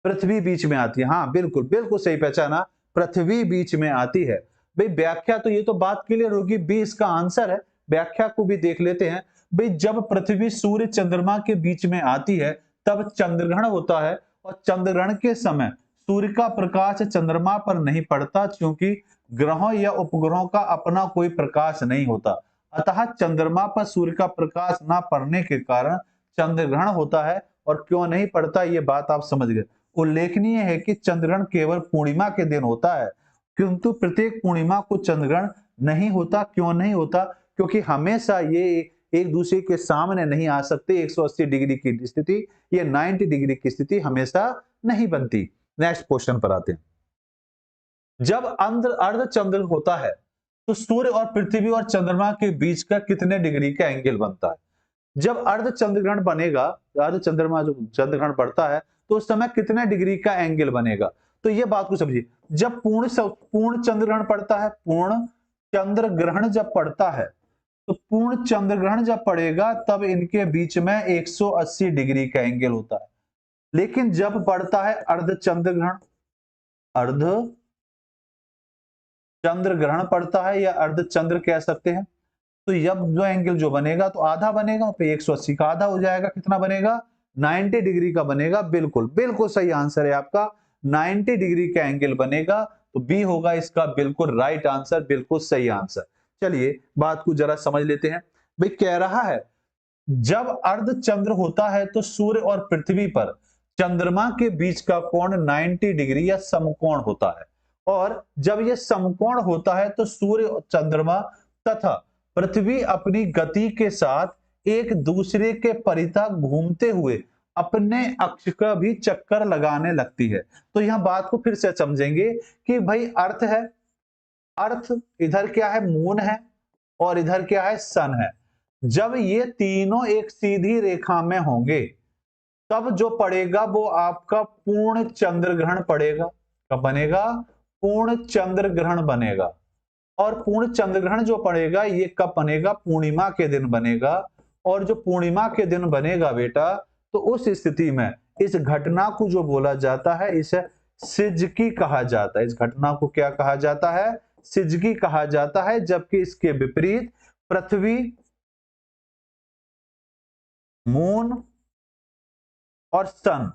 A: पृथ्वी बीच में आती है, हाँ बिल्कुल बिल्कुल सही पहचाना, पृथ्वी बीच में आती है। भाई व्याख्या तो ये तो बात क्लियर होगी, बी इसका आंसर है। व्याख्या को भी देख लेते हैं। भाई जब पृथ्वी सूर्य चंद्रमा के बीच में आती है तब चंद्रग्रहण होता है, और चंद्रग्रहण के समय सूर्य का प्रकाश चंद्रमा पर नहीं पड़ता, क्योंकि ग्रहों या उपग्रहों का अपना कोई प्रकाश नहीं होता। अतः चंद्रमा पर सूर्य का प्रकाश ना पड़ने के कारण चंद्रग्रहण होता है। और क्यों नहीं पड़ता ये बात आप समझ गए। उल्लेखनीय है कि चंद्रग्रहण केवल पूर्णिमा के दिन होता है, किंतु प्रत्येक पूर्णिमा को चंद्रग्रहण नहीं होता। क्यों नहीं होता? क्योंकि हमेशा ये एक दूसरे के सामने नहीं आ सकते। 180 डिग्री की स्थिति, ये 90 डिग्री की स्थिति हमेशा नहीं बनती। नेक्स्ट क्वेश्चन पर आते हैं। जब अर्ध चंद्र होता है तो सूर्य और पृथ्वी और चंद्रमा के बीच का कितने डिग्री का एंगल बनता है? जब अर्ध चंद्रग्रहण बनेगा, अर्ध चंद्रमा जो चंद्रग्रहण पड़ता है, तो उस समय कितने डिग्री का एंगल बनेगा? तो ये बात को समझिए। जब पूर्ण चंद्रग्रहण पड़ता है, पूर्ण चंद्र ग्रहण जब पड़ता है, तो पूर्ण चंद्र ग्रहण जब पड़ेगा तब इनके बीच में 180 डिग्री का एंगल होता है। लेकिन जब पड़ता है अर्ध चंद्र ग्रहण, अर्ध चंद्र ग्रहण पड़ता है या अर्ध चंद्र कह सकते हैं, तो अब जो एंगल जो बनेगा तो आधा बनेगा, तो 180 का आधा हो जाएगा। कितना बनेगा? 90 डिग्री का बनेगा। बिल्कुल बिल्कुल सही आंसर है आपका, 90 डिग्री का एंगल बनेगा। तो बी होगा इसका बिल्कुल राइट आंसर, बिल्कुल सही आंसर। चलिए बात को जरा समझ लेते हैं। भाई कह रहा है जब अर्ध चंद्र होता है तो सूर्य और पृथ्वी पर चंद्रमा के बीच का कोण 90 डिग्री या समकोण होता है। और जब यह समकोण होता है तो सूर्य, चंद्रमा तथा पृथ्वी अपनी गति के साथ एक दूसरे के परितः घूमते हुए अपने अक्ष का भी चक्कर लगाने लगती है। तो यह बात को फिर से समझेंगे कि भाई अर्थ है, अर्थ इधर क्या है? मून है, और इधर क्या है? सन है। जब ये तीनों एक सीधी रेखा में होंगे तब जो पड़ेगा वो आपका पूर्ण चंद्र ग्रहण पड़ेगा। कब बनेगा? पूर्ण चंद्र ग्रहण बनेगा। और पूर्ण चंद्र ग्रहण जो पड़ेगा ये कब बनेगा? पूर्णिमा के दिन बनेगा। और जो पूर्णिमा के दिन बनेगा बेटा, तो उस स्थिति में इस घटना को जो बोला जाता है इसे सिजकी कहा जाता है। इस घटना को क्या कहा जाता है? सिजकी कहा जाता है। जबकि इसके विपरीत पृथ्वी, मून और सन,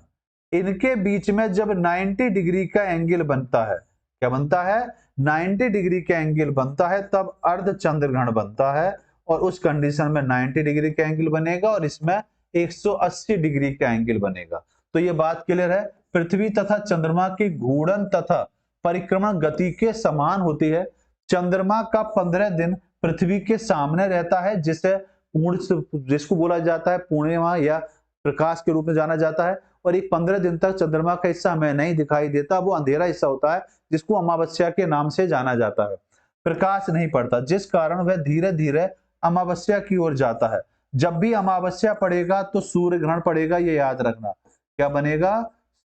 A: इनके बीच में जब 90 डिग्री का एंगल बनता है, क्या बनता है? 90 डिग्री का एंगल बनता है, तब अर्ध चंद्र ग्रहण बनता है। और उस कंडीशन में 90 डिग्री का एंगल बनेगा और इसमें 180 डिग्री का एंगल बनेगा। तो ये बात क्लियर है। पृथ्वी तथा चंद्रमा की घूर्णन तथा परिक्रमण गति के समान होती है। चंद्रमा का 15 दिन पृथ्वी के सामने रहता है, जिसको बोला जाता है पूर्णिमा या प्रकाश के रूप में जाना जाता है। और एक 15 दिन तक चंद्रमा का हिस्सा हमें नहीं दिखाई देता, वो अंधेरा हिस्सा होता है जिसको अमावस्या के नाम से जाना जाता है। प्रकाश नहीं पड़ता, जिस कारण वह धीरे धीरे अमावस्या की ओर जाता है। जब भी अमावस्या पड़ेगा तो सूर्य ग्रहण पड़ेगा, ये याद रखना। क्या बनेगा?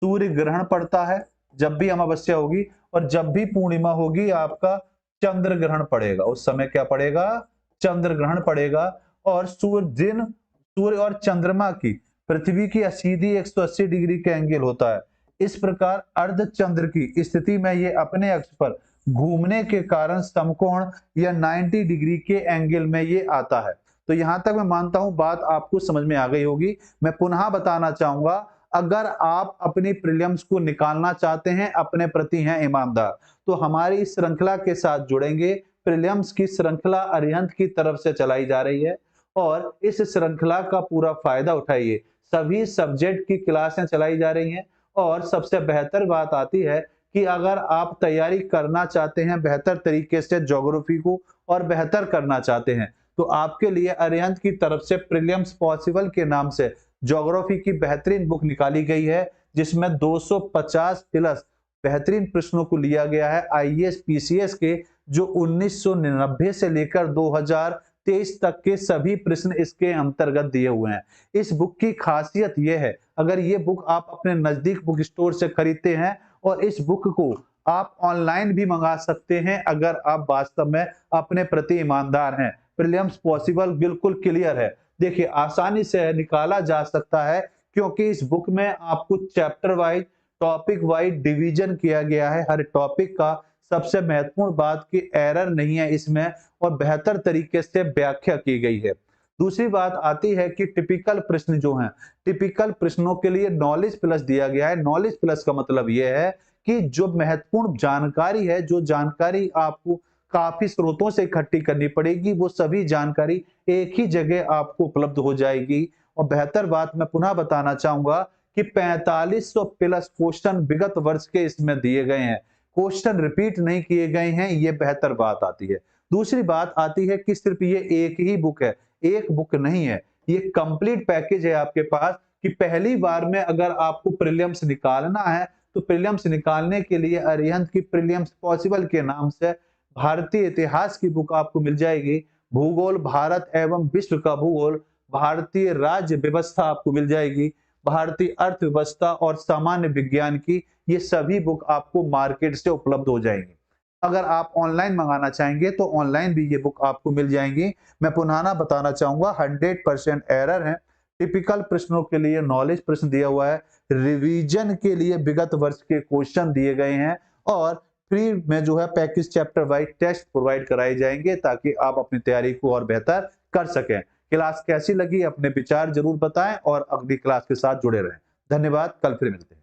A: सूर्य ग्रहण पड़ता है जब भी अमावस्या होगी, और जब भी पूर्णिमा होगी आपका चंद्र ग्रहण पड़ेगा। उस समय क्या पड़ेगा? चंद्र ग्रहण पड़ेगा। और सूर्य और चंद्रमा की पृथ्वी की सीधी 180 डिग्री का एंगल होता है। इस प्रकार अर्ध चंद्र की स्थिति में ये अपने अक्ष पर घूमने के कारण समकोण या 90 डिग्री के एंगल में ये आता है। तो यहां तक मैं मानता हूं बात आपको समझ में आ गई होगी। मैं पुनः बताना चाहूंगा, अगर आप अपनी प्रीलिम्स को निकालना चाहते हैं, अपने प्रति हैं ईमानदार, तो हमारी इस श्रृंखला के साथ जुड़ेंगे। प्रीलिम्स की श्रृंखला अरिहंत की तरफ से चलाई जा रही है, और इस श्रृंखला का पूरा फायदा उठाइए। सभी सब्जेक्ट की क्लासें चलाई जा रही हैं। और सबसे बेहतर बात आती है कि अगर आप तैयारी करना चाहते हैं बेहतर तरीके से ज्योग्राफी को, और बेहतर करना चाहते हैं, तो आपके लिए अरिहंत की तरफ से प्रीलिम्स पॉसिबल के नाम से ज्योग्राफी की बेहतरीन बुक निकाली गई है, जिसमें 250 प्लस बेहतरीन प्रश्नों को लिया गया है आईएएस पीसीएस के, जो 1999 से लेकर 2023 तक के सभी प्रश्न इसके अंतर्गत दिए हुए हैं। इस बुक की खासियत यह है, अगर ये बुक आप अपने नजदीक बुक स्टोर से खरीदते हैं और इस बुक को आप ऑनलाइन भी मंगा सकते हैं, अगर आप वास्तव में अपने प्रति ईमानदार हैं। प्रीलिम्स पॉसिबल बिल्कुल क्लियर है, देखिए आसानी से निकाला जा सकता है, क्योंकि इस बुक में आपको chapter wise, topic wise division किया गया है। हर टॉपिक का सबसे महत्वपूर्ण बात की एरर नहीं है इसमें, और बेहतर तरीके से व्याख्या की गई है। दूसरी बात आती है कि टिपिकल प्रश्न जो हैं, टिपिकल प्रश्नों के लिए नॉलेज प्लस दिया गया है। नॉलेज प्लस का मतलब यह है कि जो महत्वपूर्ण जानकारी है, जो जानकारी आपको काफी स्रोतों से इकट्ठी करनी पड़ेगी, वो सभी जानकारी एक ही जगह आपको उपलब्ध हो जाएगी। और बेहतर बात मैं पुनः बताना चाहूंगा कि 4500 प्लस क्वेश्चन विगत वर्ष के इसमें दिए गए हैं, क्वेश्चन रिपीट नहीं किए गए हैं, ये बेहतर बात आती है। दूसरी बात आती है कि सिर्फ ये एक ही बुक है, एक बुक नहीं है, ये कंप्लीट पैकेज है आपके पास, कि पहली बार में अगर आपको प्रीलिम्स निकालना है तो प्रीलिम्स निकालने के लिए अरिहंत की प्रीलिम्स पॉसिबल के नाम से भारतीय इतिहास की बुक आपको मिल जाएगी, भूगोल भारत एवं विश्व का भूगोल, भारतीय राज्य व्यवस्था आपको मिल जाएगी, भारतीय अर्थव्यवस्था और सामान्य विज्ञान की, ये सभी बुक आपको मार्केट से उपलब्ध हो जाएंगी। अगर आप ऑनलाइन मंगाना चाहेंगे तो ऑनलाइन भी ये बुक आपको मिल जाएंगी। मैं पुनः बताना चाहूंगा 100% एरर है। टिपिकल प्रश्नों के लिए नॉलेज प्रश्न दिया हुआ है, रिवीजन के लिए विगत वर्ष के क्वेश्चन दिए गए हैं, और फ्री में जो है package chapter wise test provide कराए जाएंगे, ताकि आप अपनी तैयारी को और बेहतर कर सकें। क्लास कैसी लगी अपने विचार जरूर बताएं, और अगली क्लास के साथ जुड़े रहें। धन्यवाद, कल फिर मिलते हैं।